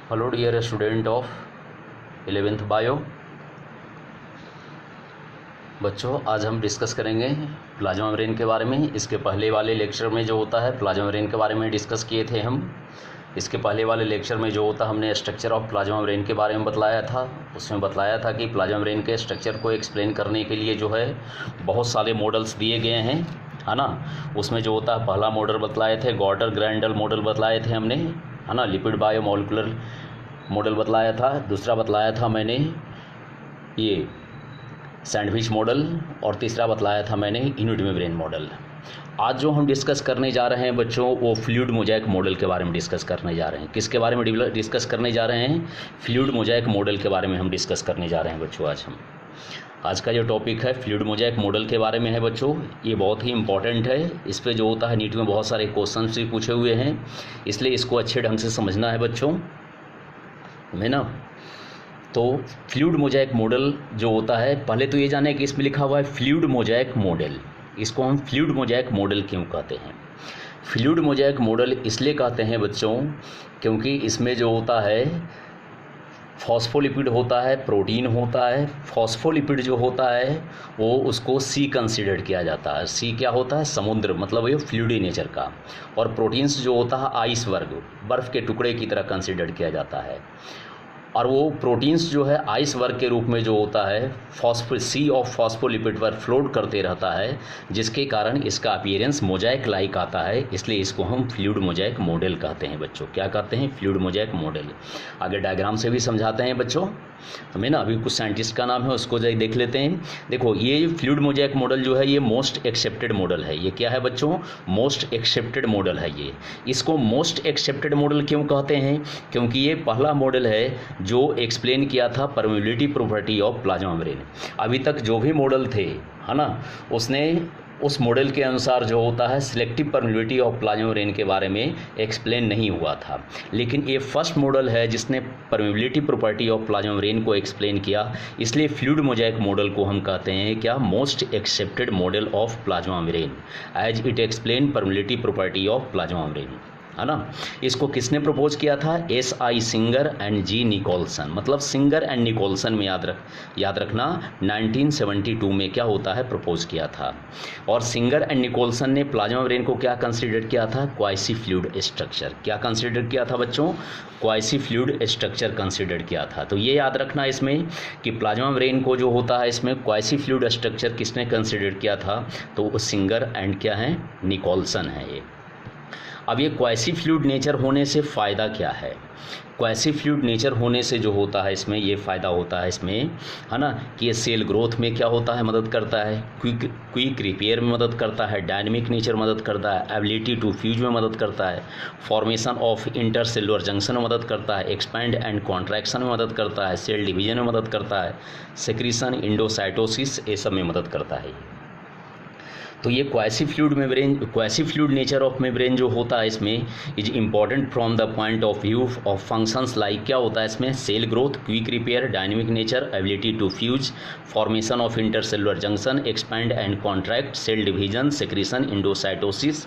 Hello dear student of 11th bio. बच्चों, आज हम डिस्कस करेंगे प्लाज्मा मेम्ब्रेन के बारे में। इसके पहले वाले लेक्चर में जो होता है प्लाज्मा मेम्ब्रेन के बारे में डिस्कस किए थे हम। इसके पहले वाले लेक्चर में जो होता हमने स्ट्रक्चर ऑफ प्लाज्मा मेम्ब्रेन के बारे में बतलाया था। उसमें बतलाया था कि प्लाज्मा मेम्ब्रेन के स्ट्रक्चर को एक्सप्लेन करने के लिए जो है बहुत सारे मॉडल्स दिए गए हैं, है ना। उसमें जो होता है पहला मॉडल बतलाए थे गॉर्डर ग्रैंडल मॉडल बतलाए थे हमने, है ना। लिपिड बायोमोलिकुलर मॉडल बतलाया था। दूसरा बतलाया था मैंने ये सैंडविच मॉडल, और तीसरा बतलाया था मैंने यूनिट मेम्ब्रेन मॉडल। आज जो हम डिस्कस करने जा रहे हैं बच्चों, वो फ्लूइड मोज़ेक मॉडल के बारे में डिस्कस करने जा रहे हैं। किसके बारे में डिस्कस करने जा रहे हैं? फ्लूइड मोज़ेक मॉडल के बारे में हम डिस्कस करने जा रहे हैं बच्चों। आज का जो टॉपिक है फ्लूइड मोज़ेक मॉडल के बारे में है बच्चों। ये बहुत ही इंपॉर्टेंट है। इस पे जो होता है नीट में बहुत सारे क्वेश्चंस भी पूछे हुए हैं, इसलिए इसको अच्छे ढंग से समझना है बच्चों, है ना। तो फ्लूइड मोज़ेक मॉडल जो होता है, पहले तो ये जाने कि इसमें लिखा हुआ है फ्लूइड मोज़ेक मॉडल। इसको हम फ्लूइड मोज़ेक मॉडल क्यों कहते हैं? फ्लूइड मोज़ेक मॉडल इसलिए कहते हैं बच्चों क्योंकि इसमें जो होता है फॉस्फोलिपिड होता है, प्रोटीन होता है। फॉस्फोलिपिड जो होता है वो उसको सी कंसीडर किया जाता है। सी क्या होता है? समुद्र, मतलब ये फ्लूइडी नेचर का। और प्रोटीन्स जो होता है आइस वर्ग, बर्फ़ के टुकड़े की तरह कंसीडर किया जाता है। और वो प्रोटीन्स जो है आइस वर्ग के रूप में जो होता है सी ऑफ फॉस्फोलिपिड पर फ्लोट करते रहता है, जिसके कारण इसका अपीयरेंस मोज़ेक लाइक आता है। इसलिए इसको हम फ्लूइड मोज़ेक मॉडल कहते हैं बच्चों। क्या कहते हैं? Fluid mosaic model. आगे डायग्राम से भी समझाते हैं बच्चों हमें ना। अभी कुछ साइंटिस्ट का नाम है, उसको देख लेते हैं। देखो, ये फ्लूइड मोज़ेक मॉडल जो है ये मोस्ट एक्सेप्टेड मॉडल है। ये क्या है बच्चों? मोस्ट एक्सेप्टेड मॉडल है ये। इसको मोस्ट एक्सेप्टेड मॉडल क्यों कहते हैं? क्योंकि ये पहला मॉडल है जो एक्सप्लेन किया था permeability property of plasma membrane. अभी तक जो भी मॉडल थे, है ना, उसने उस मॉडल के अनुसार जो होता है selective permeability of plasma membrane के बारे में एक्सप्लेन नहीं हुआ था। लेकिन ये फर्स्ट मॉडल है जिसने permeability property of plasma membrane को एक्सप्लेन किया। इसलिए फ्लूइड मोज़ेक मॉडल को हम कहते हैं क्या? Most accepted model of plasma membrane as it explain permeability property of plasma membrane, है ना। इसको किसने प्रपोज किया था? SI Singer and G Nicolson. मतलब सिंगर एंड निकोलसन में याद रखना 1972 में क्या होता है प्रपोज किया था। और सिंगर एंड निकोलसन ने प्लाज्मा मेम्ब्रेन को क्या कंसीडर किया था? Quasi fluid structure. क्या कंसीडर किया था बच्चों? क्वासी फ्लूइड स्ट्रक्चर कंसीडर किया था। तो ये याद रखना इसमें कि प्लाज्मा मेम्ब्रेन को जो होता है इसमें क्वासी फ्लूइड स्ट्रक्चर किसने कंसीडर किया था? तो सिंगर एंड क्या है? निकोलसन है ये। अब ये क्वासी फ्लूइड नेचर होने से फ़ायदा क्या है? क्वासी फ्लूइड नेचर होने से जो होता है इसमें ये फ़ायदा होता है इसमें, है ना, कि ये सेल ग्रोथ में क्या होता है? मदद करता है। क्विक रिपेयर में मदद करता है। डायनेमिक नेचर मदद करता है। एबिलिटी टू फ्यूज में मदद करता है। फॉर्मेशन ऑफ इंटरसेलुलर जंक्शन में मदद करता है। एक्सपैंड एंड कॉन्ट्रैक्शन में मदद करता है। सेल डिवीजन में मदद करता है। सेक्रीशन, इंडोसाइटोसिस, ये सब में मदद करता है। तो ये quasi fluid nature of membrane जो होता है इसमें is important from the point of view of functions like क्या होता है इसमें? Cell growth, quick repair, dynamic nature, ability to fuse, formation of intercellular junction, expand and contract, cell division, secretion, endocytosis,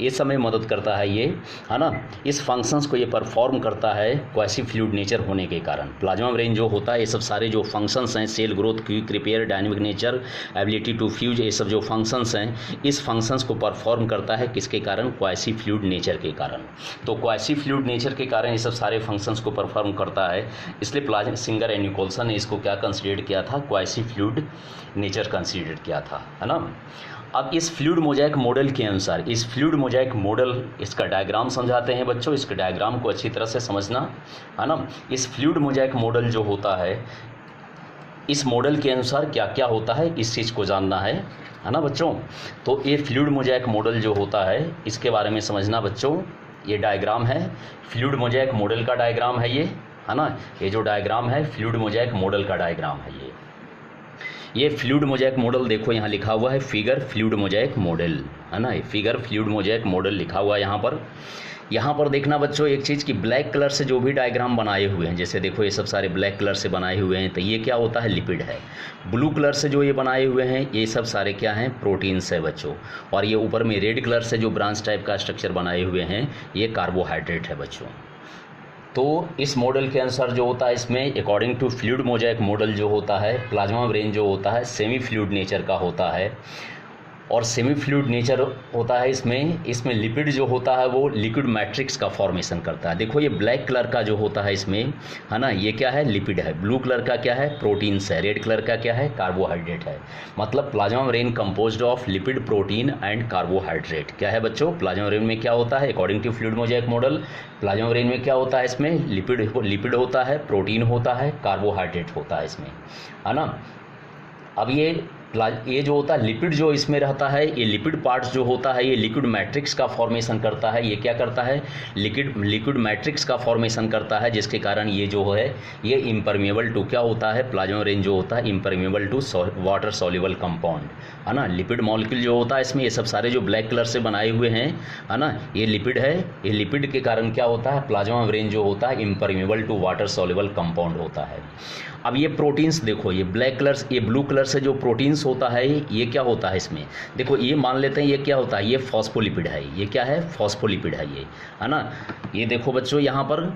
ये सब में मदद करता है ये, है ना। इस फंक्शंस को ये परफॉर्म करता है क्वासी फ्लूइड नेचर होने के कारण। प्लाज्मा मेम्ब्रेन जो होता है ये सब सारे जो फंक्शंस हैं, cell growth, quick repair, dynamic nature, ability to fuse, ये सब जो फंक्शंस हैं इस फंक्शंस को परफॉर्म करता है किसके कारण? क्वासी फ्लूइड नेचर के कारण। तो क्वासी फ्लूइड नेचर के कारण ये सब सारे फंक्शंस को परफॉर्म करता है। इसलिए सिंगर एंड निकोलसन ने इसको क्या कंसीडर किया था? क्वासी फ्लूइड नेचर कंसीडर किया था, है ना। अब इस फ्लूइड मोज़ेक मॉडल के अनुसार, इस फ्लूइड मोज़ेक मॉडल, इसका डायग्राम समझाते हैं बच्चों। इसके डायग्राम को अच्छी तरह से समझना, है ना। इस फ्लूइड मोज़ेक मॉडल जो होता है, इस मॉडल के अनुसार क्या क्या होता है इस चीज़ को जानना है ना बच्चों। तो ये फ्लूइड मोज़ेक मॉडल जो होता है इसके बारे में समझना बच्चों। ये डायग्राम है फ्लूइड मोज़ेक मॉडल का, डायग्राम है ये, है ना। ये जो डायग्राम है फ्लूइड मोज़ेक मॉडल का डायग्राम है ये फ्लूइड मोज़ेक मॉडल देखो यहाँ लिखा हुआ है फिगर फ्लूइड मोज़ेक मॉडल, है ना। फिगर फ्लूइड मोज़ेक मॉडल लिखा हुआ है यहाँ पर देखना बच्चों एक चीज़ कि ब्लैक कलर से जो भी डायग्राम बनाए हुए हैं, जैसे देखो ये सब सारे ब्लैक कलर से बनाए हुए हैं, तो ये क्या होता है? लिपिड है। ब्लू कलर से जो ये बनाए हुए हैं ये सब सारे क्या हैं? प्रोटीन्स है बच्चों। और ये ऊपर में रेड कलर से जो ब्रांच टाइप का स्ट्रक्चर बनाए हुए हैं ये कार्बोहाइड्रेट है बच्चों। तो इस मॉडल के अनुसार जो होता है इसमें according to fluid mosaic model जो होता है, प्लाज्मा मेम्ब्रेन जो होता है सेमी फ्लूइड नेचर का होता है और सेमी फ्लूइड नेचर होता है इसमें लिपिड जो होता है वो लिक्विड मैट्रिक्स का फॉर्मेशन करता है। देखो ये ब्लैक कलर का जो होता है इसमें, है ना, ये क्या है, लिपिड है। ब्लू कलर का क्या है, प्रोटीन्स है। रेड कलर का क्या है, कार्बोहाइड्रेट है। मतलब plasma membrane composed of lipid, protein and carbohydrate. क्या है बच्चों, प्लाज्मा मेम्ब्रेन में क्या होता है according to fluid mosaic model, plasma membrane में क्या होता है इसमें लिपिड होता है, प्रोटीन होता है, कार्बोहाइड्रेट होता है इसमें, है ना। अब ये जो होता है लिपिड जो इसमें रहता है, ये लिपिड पार्ट्स जो होता है ये लिक्विड मैट्रिक्स का फॉर्मेशन करता है। ये क्या करता है, लिक्विड मैट्रिक्स का फॉर्मेशन करता है, जिसके कारण ये जो है ये इम्परमेबल टू क्या होता है, प्लाज्मा मेम्ब्रेन जो होता है impermeable to water soluble compound, है ना। लिपिड मॉलिक्यूल जो होता है इसमें ये सब सारे जो ब्लैक कलर से बनाए हुए हैं, है ना, ये लिपिड है। ये लिपिड के कारण क्या होता है, प्लाज्मा मेम्ब्रेन जो होता है impermeable to water soluble compound होता है। अब ये प्रोटीन्स देखो, ये ब्लैक कलर, ये ब्लू कलर से जो प्रोटीन्स होता है ये क्या होता है इसमें, देखो ये मान लेते हैं ये क्या होता है, ये फॉस्फोलिपिड है। ये क्या है, फॉस्फोलिपिड है ये, है ना। ये देखो बच्चों यहाँ पर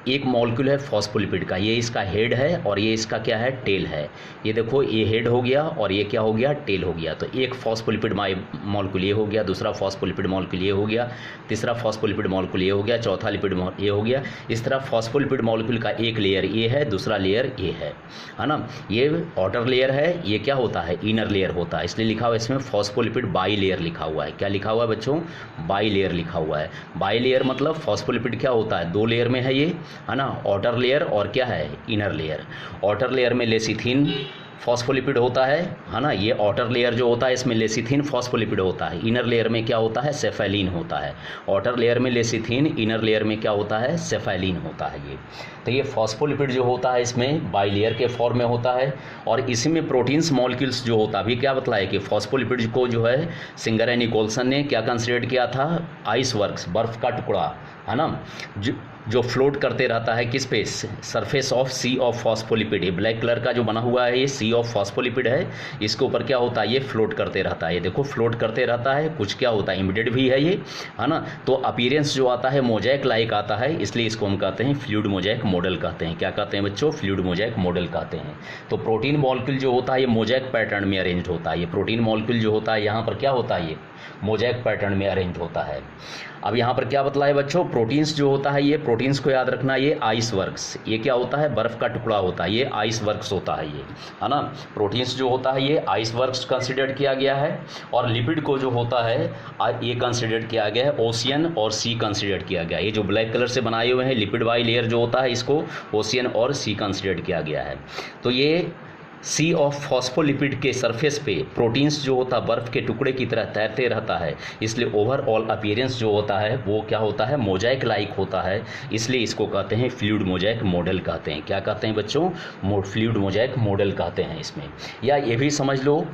एक मॉलिक्यूल है फॉस्फोलिपिड का, ये इसका हेड है और ये इसका क्या है, टेल है। ये देखो ये हेड हो गया और ये क्या हो गया, टेल हो गया। तो एक फॉस्फोलिपिड मॉलिक्यूल ये हो गया, दूसरा फॉस्फोलिपिड मॉलिक्यूल ये हो गया, तीसरा फॉस्फोलिपिड मॉलिक्यूल ये हो गया, चौथा लिपिड ये हो गया। इस तरह फॉस्फोलिपिड मॉलिक्यूल का एक लेयर ये है, दूसरा लेयर ये है ना। ये आउटर लेयर है, ये क्या होता है, इनर लेयर होता है। इसलिए लिखा हुआ है इसमें फॉस्फोलिपिड बाई लेयर लिखा हुआ है। क्या लिखा हुआ है बच्चों, बाई लेयर लिखा हुआ है। बाई लेयर मतलब फॉस्फोलिपिड क्या होता है, दो लेयर में है ये, है ना, आउटर लेयर और क्या है, इनर लेयर। आउटर लेयर में लेसिथिन फॉस्फोलिपिड होता है ना। ये आउटर लेयर जो होता है इसमें लेसिथिन फॉस्फोलिपिड होता है। इनर लेयर में क्या होता है, सेफेलिन होता है। आउटर लेयर में लेसिथिन, इनर लेयर में क्या होता है, सेफेलिन होता है ये। तो ये फॉस्फोलिपिड जो होता है इसमें बाई लेयर के फॉर्म में होता है और इसी में प्रोटीन्स मॉलिक्यूल्स जो होता है, अभी क्या बतलाया कि फॉस्फोलिपिड को जो है सिंगर एंड निकोलसन ने क्या कंसिडर किया था, आइस वर्क्स, बर्फ का टुकड़ा, है ना, जो फ्लोट करते रहता है किस पे, surface of sea of phospholipid. ये ब्लैक कलर का जो बना हुआ है ये सी ऑफ फॉस्फोलिपिड है, इसके ऊपर क्या होता है, ये फ्लोट करते रहता है। ये देखो फ्लोट करते रहता है, कुछ क्या होता है, इमिडेड भी है ये, है ना। तो अपीयरेंस जो आता है मोज़ेक लाइक आता है, इसलिए इसको हम कहते हैं फ्लूइड मोज़ेक मॉडल कहते हैं। क्या कहते हैं बच्चों, फ्लूइड मोज़ेक मॉडल कहते हैं। तो प्रोटीन मॉलिक्यूल जो होता है ये मोज़ेक पैटर्न में अरेंज होता है। ये प्रोटीन मॉलिक्यूल जो होता है यहाँ पर क्या होता है, ये मोज़ेक पैटर्न में अरेंज होता है। अब यहाँ पर क्या बतलाया बच्चों, प्रोटीन्स जो होता है ये, प्रोटीन्स को याद रखना, ये आइस वर्क्स, ये क्या होता है, बर्फ का टुकड़ा होता है, ये आइस वर्क्स होता है ये, है ना। प्रोटीन्स जो होता है ये आइस वर्क्स कंसिडर किया गया है और लिपिड को जो होता है ये कंसिडर किया गया है ओशियन और सी कंसिडर किया गया है। ये जो ब्लैक कलर से बनाए हुए हैं लिपिड बाई लेयर जो होता है इसको ओशियन और सी कंसिडर किया गया है। तो ये सी ऑफ फॉस्फोलिपिड के सरफेस पे प्रोटीन्स जो होता है बर्फ़ के टुकड़े की तरह तैरते रहता है, इसलिए ओवरऑल अपीयरेंस जो होता है वो क्या होता है, मोज़ेक लाइक होता है। इसलिए इसको कहते हैं फ्लूइड मोज़ेक मॉडल कहते हैं। क्या कहते हैं बच्चों, फ्लूइड मोज़ेक मॉडल कहते हैं इसमें। या ये भी समझ लो,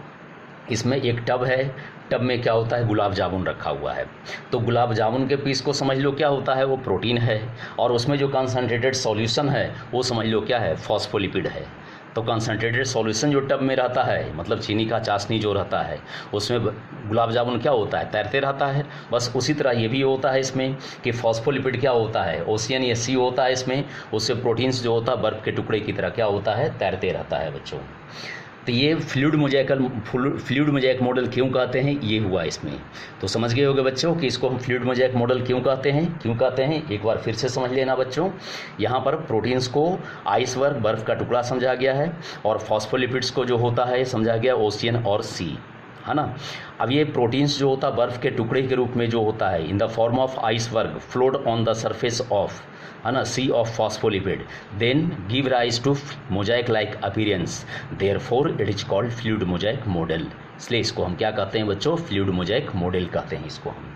इसमें एक टब है, टब में क्या होता है, गुलाब जामुन रखा हुआ है। तो गुलाब जामुन के पीस को समझ लो क्या होता है, वो प्रोटीन है और उसमें जो कंसनट्रेटेड सॉल्यूशन है वो समझ लो क्या है, फॉस्फोलिपिड है। तो कंसनट्रेटेड सॉल्यूशन जो टब में रहता है, मतलब चीनी का चाशनी जो रहता है, उसमें गुलाब जामुन क्या होता है, तैरते रहता है। बस उसी तरह ये भी होता है इसमें कि फॉस्फोलिपिड क्या होता है, ओशियन या सी होता है इसमें, उससे प्रोटीन्स जो होता है बर्फ़ के टुकड़े की तरह क्या होता है, तैरते रहता है बच्चों। तो ये फ्लूइड मोज़ेक मॉडल क्यों कहते हैं, ये हुआ इसमें। तो समझ गए होंगे बच्चों कि इसको हम फ्लूइड मोज़ेक मॉडल क्यों कहते हैं। एक बार फिर से समझ लेना बच्चों। यहाँ पर प्रोटीन्स को आइस वर्क, बर्फ़ का टुकड़ा समझा गया है और फॉस्फोलिपिड्स को जो होता है समझा गया ओशियन और सी, है ना। अब ये प्रोटीन्स जो होता है बर्फ़ के टुकड़े के रूप में जो होता है in the form of ice work float on the surface of, है ना, sea of phospholipid, then give rise to mosaic like appearance, therefore it is called fluid mosaic model. इसलिए इसको हम क्या कहते हैं बच्चों, फ्लूइड मोज़ेक मॉडल कहते हैं इसको हम।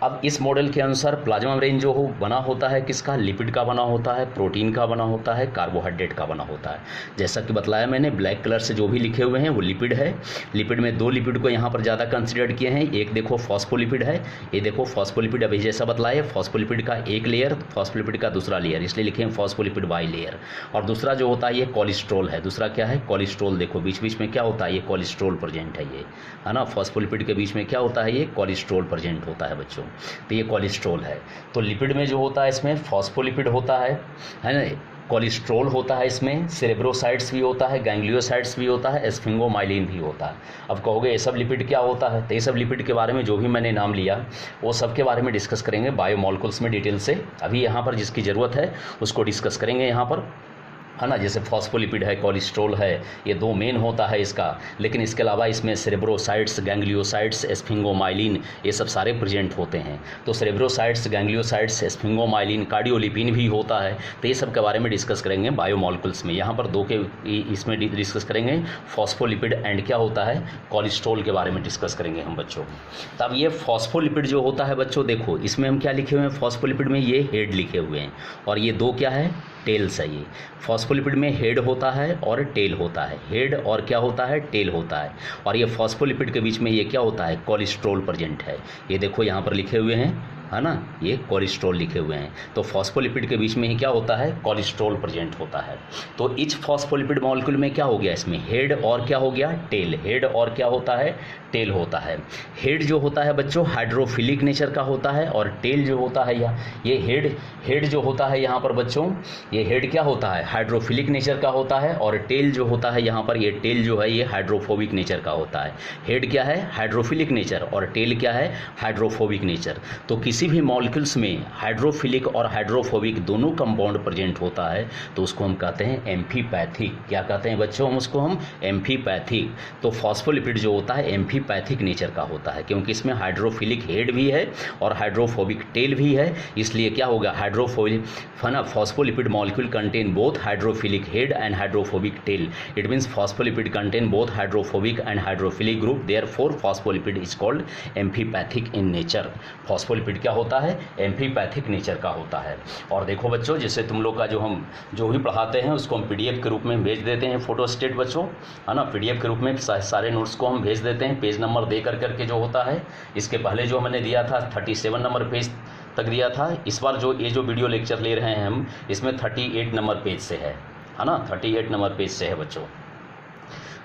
अब इस मॉडल के अनुसार प्लाज्मा मेम्ब्रेन जो बना होता है किसका, लिपिड का बना होता है, प्रोटीन का बना होता है, कार्बोहाइड्रेट का बना होता है। जैसा कि बतलाया मैंने, ब्लैक कलर से जो भी लिखे हुए हैं वो लिपिड है। लिपिड में दो लिपिड को यहाँ पर ज़्यादा कंसिडर किए हैं, एक देखो फॉस्फोलिपिड है, ये देखो फॉस्फोलिपिड अभी जैसा बतलाया, फॉस्फोलिपिड का एक लेयर, फॉस्फोलिपिड का दूसरा लेयर, इसलिए लिखे हैं फॉस्फोलिपिड बाई लेयर। और दूसरा जो होता है ये कोलेस्ट्रॉल है, दूसरा क्या है, कोलेस्ट्रॉल। देखो बीच बीच में क्या होता है, ये कोलेस्ट्रॉल प्रेजेंट है ये, है ना। फॉस्फोलिपिड के बीच में क्या होता है, ये कोलेस्ट्रॉल प्रेजेंट होता है बच्चों, तो ये कोलेस्ट्रॉल है। तो लिपिड में जो होता है इसमें फॉस्फोलिपिड होता है ना, कोलेस्ट्रॉल होता है, इसमें सेरेब्रोसाइट्स भी होता है, गैंग्लियोसाइट्स भी होता है, स्फिंगोमाइलिन भी होता है। अब कहोगे ये सब लिपिड क्या होता है, तो ये सब लिपिड के बारे में जो भी मैंने नाम लिया वो सब के बारे में डिस्कस करेंगे बायोमोलिक्यूल्स में डिटेल से। अभी यहाँ पर जिसकी ज़रूरत है उसको डिस्कस करेंगे यहाँ पर, है ना। जैसे फॉस्फोलिपिड है, कोलेस्ट्रॉल है, ये दो मेन होता है इसका, लेकिन इसके अलावा इसमें सेरेब्रोसाइट्स, गैंग्लियोसाइट्स, स्फिंगोमाइलिन ये सब सारे प्रेजेंट होते हैं। तो सेरेब्रोसाइट्स, गैंग्लियोसाइट्स, स्फिंगोमाइलिन, कार्डियोलिपिन भी होता है। तो ये सब के बारे में डिस्कस करेंगे बायोमोलिक्यूल्स में। यहाँ पर दो के इसमें डिस्कस करेंगे, फॉस्फोलिपिड एंड क्या होता है, कोलेस्ट्रॉल के बारे में डिस्कस करेंगे हम बच्चों। तो अब ये फॉस्फोलिपिड जो होता है बच्चों, देखो इसमें हम क्या लिखे हुए हैं, फॉस्फोलिपिड में ये हेड लिखे हुए हैं और ये दो क्या है, टेल्स है। ये फॉस्फोलिपिड में हेड होता है और टेल होता है, हेड और क्या होता है, टेल होता है। और ये फॉस्फोलिपिड के बीच में ये क्या होता है, कोलेस्ट्रॉल प्रेजेंट है। ये देखो यहाँ पर लिखे हुए हैं, है ना, ये कोलेस्ट्रॉल लिखे हुए हैं। तो फॉस्फोलिपिड के बीच में ही क्या होता है, कोलेस्ट्रॉल प्रेजेंट होता है। तो इच फॉस्फोलिपिड मॉलिक्यूल में क्या हो गया, इसमें हेड और क्या हो गया, टेल। हेड और क्या होता है, टेल होता है। हेड जो होता है बच्चों हाइड्रोफिलिक नेचर का होता है और टेल जो होता है ये हेड जो होता है यहाँ पर बच्चों, ये हेड क्या होता है, हाइड्रोफिलिक नेचर का होता है और टेल जो होता है यहाँ पर, ये टेल जो है ये हाइड्रोफोबिक नेचर का होता है। हेड क्या है, हाइड्रोफिलिक नेचर और टेल क्या है, हाइड्रोफोबिक नेचर। तो किसी भी मॉलिक्यूल्स में हाइड्रोफिलिक और हाइड्रोफोबिक दोनों कंपाउंड प्रेजेंट होता है तो उसको हम कहते हैं एम्फीपैथिक। क्या कहते हैं बच्चों, हम उसको हम एम्फीपैथिक। तो फॉस्फोलिपिड जो होता है एम्फीपैथिक नेचर का होता है, क्योंकि इसमें हाइड्रोफिलिक हेड भी है और हाइड्रोफोबिक टेल भी है, इसलिए क्या होगा, hydrophobic phospholipid molecule contain both hydrophilic head and hydrophobic tell. It means phospholipid contain both hydrophobic and hydrophilic group, therefore phospholipid is called amphipathic in nature. Phospholipid क्या होता है, एम्फीपैथिक नेचर का होता है। और देखो बच्चों, जैसे तुम लोग का जो भी पढ़ाते हैं उसको हम पीडीएफ के रूप में भेज देते हैं, फोटो स्टेट बच्चों, है ना। पीडीएफ के रूप में सारे नोट्स को हम भेज देते हैं, पेज नंबर दे करके जो होता है। इसके पहले जो मैंने दिया था 37 नंबर पेज तक दिया था। इस बार जो वीडियो लेक्चर ले रहे हैं हम, इसमें 38 नंबर पेज से है ना, 38 नंबर पेज से है बच्चों।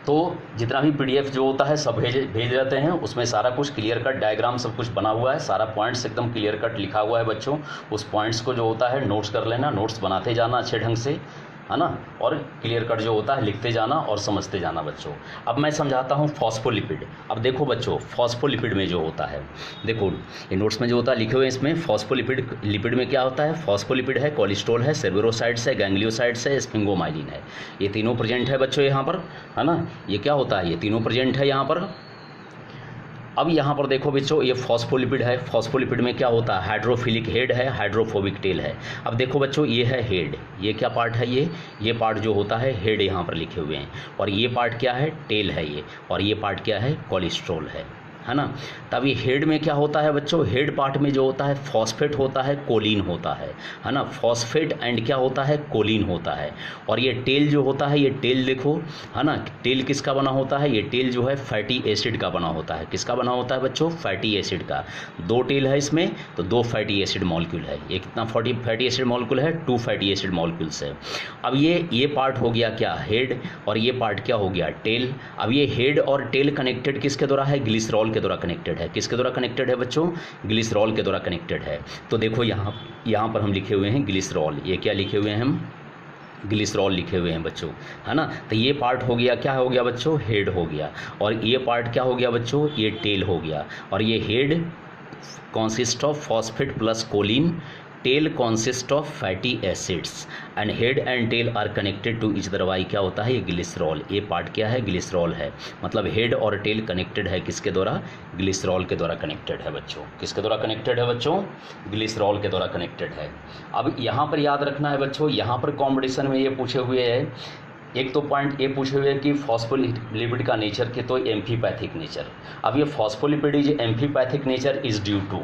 तो जितना भी पीडीएफ जो होता है सब भेज देते हैं, उसमें सारा कुछ क्लियर कट डायग्राम सब कुछ बना हुआ है, सारा पॉइंट्स एकदम क्लियर कट लिखा हुआ है बच्चों। उस पॉइंट्स को जो होता है नोट्स कर लेना, नोट्स बनाते जाना अच्छे ढंग से, है ना, और क्लियर कट जो होता है लिखते जाना और समझते जाना बच्चों। अब मैं समझाता हूँ फॉस्फोलिपिड। अब देखो बच्चों, फॉस्फोलिपिड में जो होता है, देखो ये नोट्स में जो होता है लिखे हुए हैं, इसमें फॉस्फोलिपिड में क्या होता है, फॉस्फोलिपिड है, कोलेस्ट्रॉल है, सेरेब्रोसाइट्स है, गैंग्लियोसाइट्स है, स्फिंगोमाइलिन है, ये तीनों प्रेजेंट है बच्चों यहाँ पर, है ना। ये क्या होता है, ये तीनों प्रेजेंट है यहाँ पर। अब यहाँ पर देखो बच्चों, ये फॉस्फोलिपिड है, फॉस्फोलिपिड में क्या होता है, हाइड्रोफिलिक हेड है, हाइड्रोफोबिक टेल है। अब देखो बच्चों, ये है हेड, ये क्या पार्ट है, ये पार्ट जो होता है हेड यहाँ पर लिखे हुए हैं, और ये पार्ट क्या है, टेल है ये, और ये पार्ट क्या है, कोलेस्ट्रॉल है ना। तब ये हेड में क्या होता है बच्चों, हेड पार्ट में जो होता है फॉस्फेट होता है, कोलिन होता है ना, फॉस्फेट एंड क्या होता है, कोलिन होता है। और ये टेल जो होता है, ये टेल देखो, है ना, टेल किसका बना होता है, ये टेल जो है फैटी एसिड का बना होता है। किसका बना होता है बच्चों, फैटी एसिड का। दो टेल है इसमें, तो दो फैटी एसिड मॉलिक्यूल है। ये कितना फैटी एसिड मॉलिक्यूल है, 2 फैटी एसिड मॉलिक्यूल्स है। अब ये पार्ट हो गया क्या, हेड, और ये पार्ट क्या हो गया, टेल। अब ये हेड और टेल कनेक्टेड किसके द्वारा है, ग्लिसरॉल के द्वारा कनेक्टेड है। किसके द्वारा कनेक्टेड है बच्चों, ग्लिसरॉल के द्वारा कनेक्टेड है। तो देखो यहाँ पर हम लिखे हुए हैं ग्लिसरॉल, ये क्या लिखे हुए हैं हम, ग्लिसरॉल लिखे हुए हैं बच्चों, है ना। तो ये पार्ट हो गया, क्या हो गया बच्चों, हेड हो गया, और ये पार्ट क्या हो गया बच्चों, ये टेल हो गया। और ये head consist of phosphate plus choline, tail consist of fatty acids, and head and tail are connected to each other by क्या होता है, ये ग्लिसरॉल। ये पार्ट क्या है, ग्लिसरॉल है। मतलब हेड और टेल कनेक्टेड है किसके द्वारा, ग्लिसरॉल के द्वारा कनेक्टेड है बच्चों। किसके द्वारा कनेक्टेड है बच्चों, ग्लिसरॉल के द्वारा कनेक्टेड है। अब यहाँ पर याद रखना है बच्चों, यहाँ पर कॉम्पिटिशन में ये पूछे हुए है, एक तो पॉइंट ये पूछे हुए कि फॉस्फोलिपिड का नेचर के तो एम्फीपैथिक नेचर। अब ये phospholipid is amphipathic nature is due to,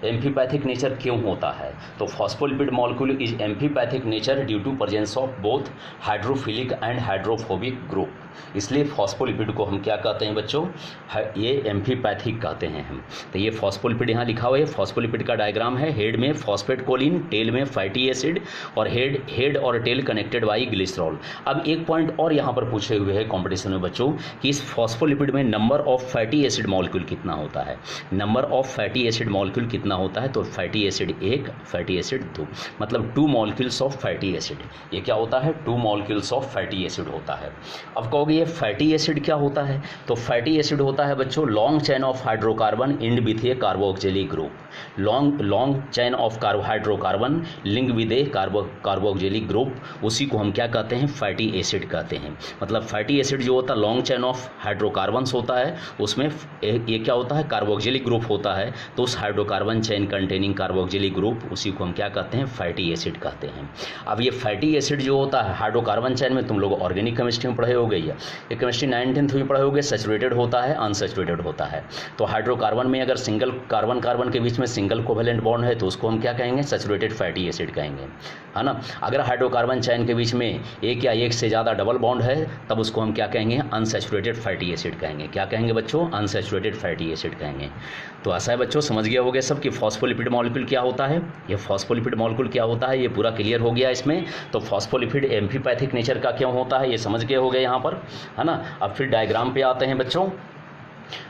amphipathic nature क्यों होता है, तो phospholipid molecule is amphipathic nature due to presence of both hydrophilic and hydrophobic group. इसलिए फॉस्फोलिपिड को हम क्या कहते हैं बच्चों, ये एम्फीपैथिक कहते हैं हम। तो ये फॉस्फोलिपिड यहाँ लिखा हुआ है, फॉस्फोलिपिड का डायग्राम है। हेड में फॉस्फेट कोलिन, टेल में फैटी एसिड, और हेड और टेल कनेक्टेड बाई ग्लिसरॉल। अब एक पॉइंट और यहाँ पर पूछे हुए हैं कॉम्पिटिशन में बच्चों कि इस फॉस्फोलिपिड में number of fatty acid molecule कितना होता है। Number of fatty acid molecule कितना होता है, तो फैटी एसिड 1, फैटी एसिड 2, मतलब 2 मॉलिक्यूल्स ऑफ फैटी एसिड। ये क्या होता है, 2 मॉलिक्यूल्स ऑफ फैटी एसिड होता है। अब कहोगे ये फैटी एसिड क्या होता है, तो फैटी एसिड होता है बच्चों long chain of hydrocarbon end with a carboxylic group. Long chain of hydrocarbon link with a carboxylic group, उसी को हम क्या कहते हैं, फैटी एसिड कहते हैं। मतलब फैटी एसिड जो होता है लॉन्ग चेन ऑफ हाइड्रोकार्बन्स होता है, उसमें ये क्या होता है, कार्बोक्सिलिक ग्रुप होता है। तो उस hydrocarbon chain containing carboxylic group, उसी को हम क्या कहते हैं, फैटी एसिड कहते हैं। अब ये फैटी एसिड जो होता है हाइड्रोकार्बन चेन में, तुम लोग ऑर्गेनिक केमिस्ट्री में पढ़े हो गई है, ये केमिस्ट्री 9th में पढ़े होगे, सैचुरेटेड होता है, अनसैचुरेटेड होता है। तो हाइड्रोकार्बन में अगर सिंगल कार्बन के बीच में सिंगल कोवेलेंट बॉन्ड है तो उसको हम क्या कहेंगे, सैचुरेटेड फैटी एसिड कहेंगे, है ना। अगर हाइड्रोकार्बन चेन के बीच में एक या एक से ज़्यादा डबल बॉन्ड है तब उसको हम क्या कहेंगे, अनसैचुरेटेड फैटी एसिड कहेंगे। क्या कहेंगे बच्चों, अनसैचुरेटेड फैटी एसिड कहेंगे। तो ऐसा है बच्चों, समझ गया होगा सब कि फॉस्फोलिपिड मॉलिक्यूल क्या होता है, ये फॉस्फोलिपिड मॉलिक्यूल क्या होता है, ये पूरा क्लियर हो गया इसमें। तो फॉस्फोलिपिड एम्फीपैथिक नेचर का क्यों होता है ये समझ गए हो गए यहाँ पर, है ना। अब फिर डायग्राम पे आते हैं बच्चों।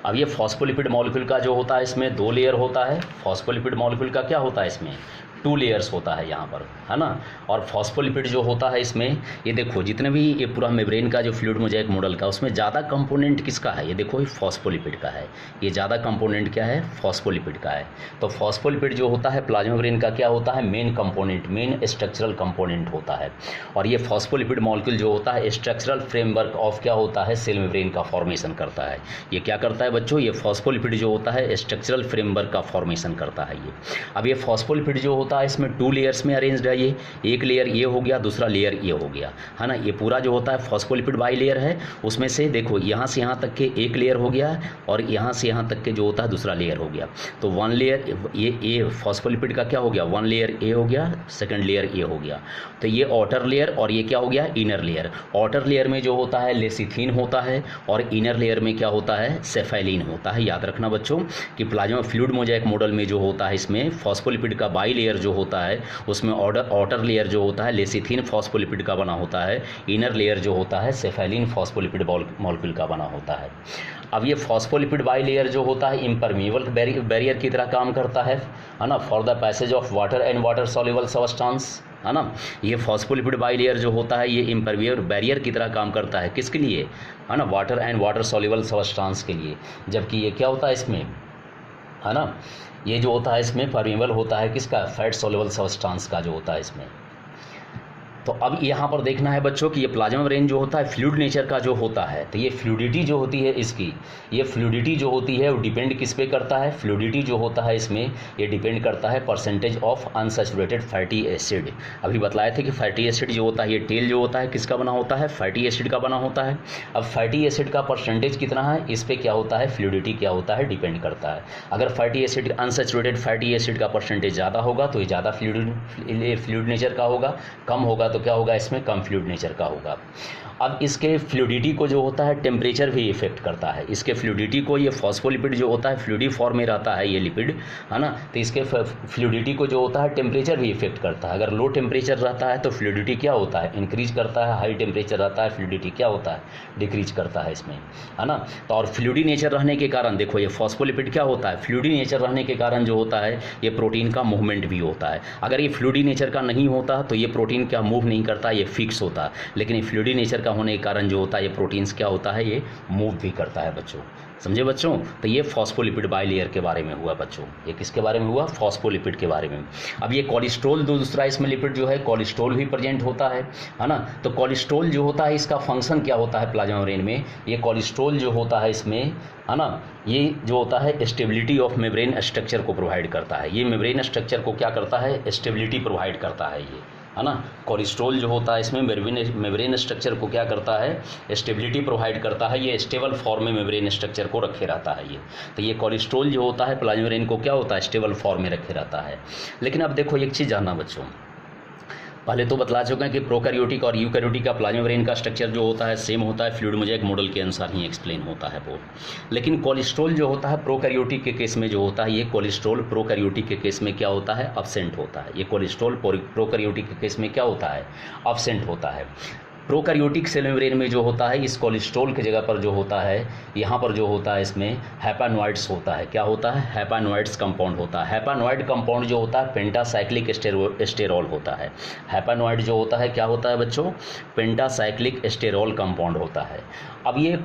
अब ये फॉस्फोलिपिड मॉलिक्यूल का जो होता है इसमें 2 लेयर होता है। फॉस्फोलिपिड मॉलिक्यूल का क्या होता है, इसमें 2 लेयर्स होता है यहाँ पर, है ना। और फॉस्फोलिपिड जो होता है इसमें, ये देखो जितने भी ये पूरा मेम्ब्रेन का जो फ्लूइड मोज़ेक मॉडल का, उसमें ज़्यादा कंपोनेंट किसका है, ये देखो ये फॉस्फोलिपिड का है। ये ज़्यादा कंपोनेंट क्या है, फॉस्फोलिपिड का है। तो फॉस्फोलिपिड जो होता है प्लाज्मा मेम्ब्रेन का क्या होता है, main component, main structural component होता है। और ये फॉस्फोलिपिड मॉलिक्यूल जो होता है स्ट्रक्चरल फ्रेमवर्क ऑफ क्या होता है, सेल मेम्ब्रेन का फॉर्मेशन करता है। ये क्या करता है बच्चों, ये फॉस्फोलिपिड जो होता है स्ट्रक्चरल फ्रेमवर्क का फॉर्मेशन करता है ये। अब ये फॉस्फोलिपिड जो होता है इसमें 2 लेयर्स में अरेंज्ड है। ये एक लेयर ये हो गया, दूसरा लेयर ये हो गया, है ना। ये पूरा जो होता है फॉस्फोलिपिड बाई लेयर है, उसमें से देखो यहाँ से यहाँ तक के एक लेयर हो गया और यहाँ से यहाँ तक के जो होता है दूसरा लेयर हो गया। तो 1 लेयर ये फॉस्फोलिपिड का क्या हो गया, 1 लेयर ये हो गया, सेकंड लेयर ये हो गया। तो ये आउटर लेयर और ये क्या हो गया, इनर लेयर। आउटर लेयर में जो होता है लेसिथिन होता है और इनर लेयर में क्या होता है, सेफाइलिन होता है। याद रखना बच्चों कि प्लाज्मा फ्लूइड मोज़ेक मॉडल में जो होता है इसमें फॉस्फोलिपिड का बाई लेयर जो होता है उसमें आउटर लेयर जो होता है लेसिथिन फॉस्फोलिपिड का बना होता है, इनर लेयर जो होता है सेफाइलिन फॉस्फोलिपिड मॉलिक्यूल का बना होता है। अब ये फॉस्फोलिपिड बाई लेयर जो होता है इम्परमिएबल बैरियर की तरह काम करता है ना, for the passage of water and water soluble substance, है ना। ये फॉस्फोलिपिड बाई लेयर जो होता है ये इम्परमिएबल बैरियर की तरह काम करता है, किसके लिए, है ना, water and water soluble substance के लिए। जबकि ये क्या होता है इसमें, है ना, ये जो होता है इसमें परमिएबल होता है किसका, फैट सॉल्युबल सब्सटेंस का जो होता है इसमें। तो अब यहाँ पर देखना है बच्चों कि ये प्लाज्मा मेम्ब्रेन जो होता है फ्लूइड नेचर का जो होता है, तो ये फ्लूइडिटी जो होती है इसकी, ये फ्लूइडिटी जो होती है वो डिपेंड किस पे करता है, फ्लूइडिटी जो होता है इसमें ये डिपेंड करता है percentage of unsaturated fatty acid. अभी बताए थे कि फैटी एसिड जो होता है ये टेल जो होता है किसका बना होता है, फैटी एसिड का बना होता है। अब फैटी एसिड का परसेंटेज कितना है, इस पर क्या होता है, फ्लूइडिटी क्या होता है, डिपेंड करता है। अगर fatty acid unsaturated fatty acid का परसेंटेज ज़्यादा होगा तो ये ज़्यादा फ्लूइड नेचर का होगा, कम होगा तो क्या होगा, इसमें कम फ्लूइड नेचर का होगा। अब इसके फ्लूइडिटी को जो होता है टेम्परेचर भी इफेक्ट करता है। इसके फ्लूइडिटी को, ये फॉस्फोलिपिड जो होता है फ्लूइडी फॉर्म में रहता है ये लिपिड, है ना, तो इसके फ्लूइडिटी को जो होता है टेम्परेचर भी इफेक्ट करता है। अगर लो टेम्परेचर रहता है तो फ्लूइडिटी क्या होता है, इंक्रीज करता है, हाई टेम्परेचर रहता है फ्लूइडिटी क्या होता है, डिक्रीज करता है इसमें, है ना। तो और फ्लूइडी नेचर रहने के कारण देखो ये फॉस्फोलिपिड क्या होता है, फ्लूइडी नेचर रहने के कारण जो होता है ये प्रोटीन का मूवमेंट भी होता है। अगर ये फ्लूइडी नेचर का नहीं होता तो ये प्रोटीन क्या मूव नहीं करता, ये फिक्स होता। लेकिन ये फ्लूइडी नेचर का होने के कारण जो होता है ये प्रोटीन्स क्या होता है, ये मूव भी करता है बच्चों, समझे बच्चों। तो ये फॉस्फोलिपिड बाई लेयर के बारे में हुआ बच्चों, ये किसके बारे में हुआ, फॉस्फोलिपिड के बारे में। अब ये कोलेस्ट्रॉल दूसरा इसमें लिपिड जो है कोलेस्ट्रॉल भी प्रेजेंट होता है ना। तो कोलेस्ट्रॉल जो होता है इसका फंक्शन क्या होता है प्लाज्मा मेम्ब्रेन में, ये कोलेस्ट्रॉल जो होता है इसमें, है ना, ये जो होता है स्टेबिलिटी ऑफ मेम्ब्रेन स्ट्रक्चर को प्रोवाइड करता है। ये मेम्ब्रेन स्ट्रक्चर को क्या करता है, स्टेबिलिटी प्रोवाइड करता है ये, है ना। कोलेस्ट्रॉल जो होता है इसमें मेम्ब्रेन स्ट्रक्चर को क्या करता है, स्टेबिलिटी प्रोवाइड करता है। ये स्टेबल फॉर्म में मेम्ब्रेन स्ट्रक्चर को रखे रहता है ये। तो ये कोलेस्ट्रॉल जो होता है प्लाज्मा मेम्ब्रेन को क्या होता है, स्टेबल फॉर्म में रखे रहता है। लेकिन अब देखो एक चीज़ जानना बच्चों, पहले तो बतला चुके हैं कि प्रोकैरियोटिक और यूकैरियोटिक का प्लाज्मा मेम्ब्रेन का स्ट्रक्चर जो होता है सेम होता है, फ्लूइड मोज़ेक मॉडल के अनुसार ही एक्सप्लेन होता है वो। लेकिन कोलेस्ट्रॉल जो होता है प्रोकैरियोटिक के केस में जो होता है, ये कोलेस्ट्रॉल प्रोकैरियोटिक के केस में क्या होता है, अब्सेंट होता है। ये कोलेस्ट्रॉल प्रोकैरियोटिक के केस में क्या होता है, अब्सेंट होता है। प्रोकैरियोटिक सेल मेम्ब्रेन में जो होता है इस कोलेस्ट्रॉल की जगह पर जो होता है, यहाँ पर जो होता है इसमें हैपानोइड्स होता है। क्या होता है, हैपानोइड्स कंपाउंड होता है। हैपानोइड कंपाउंड जो होता है पेंटासाइक्लिक एस्टेरॉल होता है। हैपानोइड जो होता है क्या होता है बच्चों, पेंटासाइक्लिक एस्टेरॉल कंपाउंड होता है। अब ये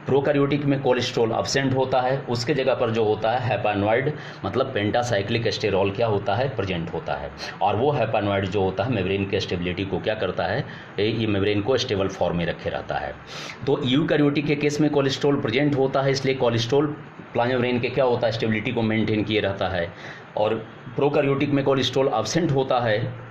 प्रोकैरियोटिक में कोलेस्ट्रॉल अब्सेंट होता है, उसके जगह पर जो होता है हैपानोइड मतलब पेंटासाइक्लिक एस्टेरॉल क्या होता है, प्रेजेंट होता है। और वो हैपानोइड जो होता है मेम्ब्रेन के स्टेबिलिटी को क्या करता है, ये मेम्ब्रेन को स्टेबल फॉर्म में रखे रहता है। तो यूकैरियोटिक के केस में कोलेस्ट्रॉल प्रेजेंट होता है, इसलिए कोलेस्ट्रॉल प्लाज्मा मेम्ब्रेन के क्या होता है, स्टेबिलिटी को मेंटेन किए रहता है। और प्रोकैरियोटिक में कोलेस्ट्रॉल अब्सेंट होता है,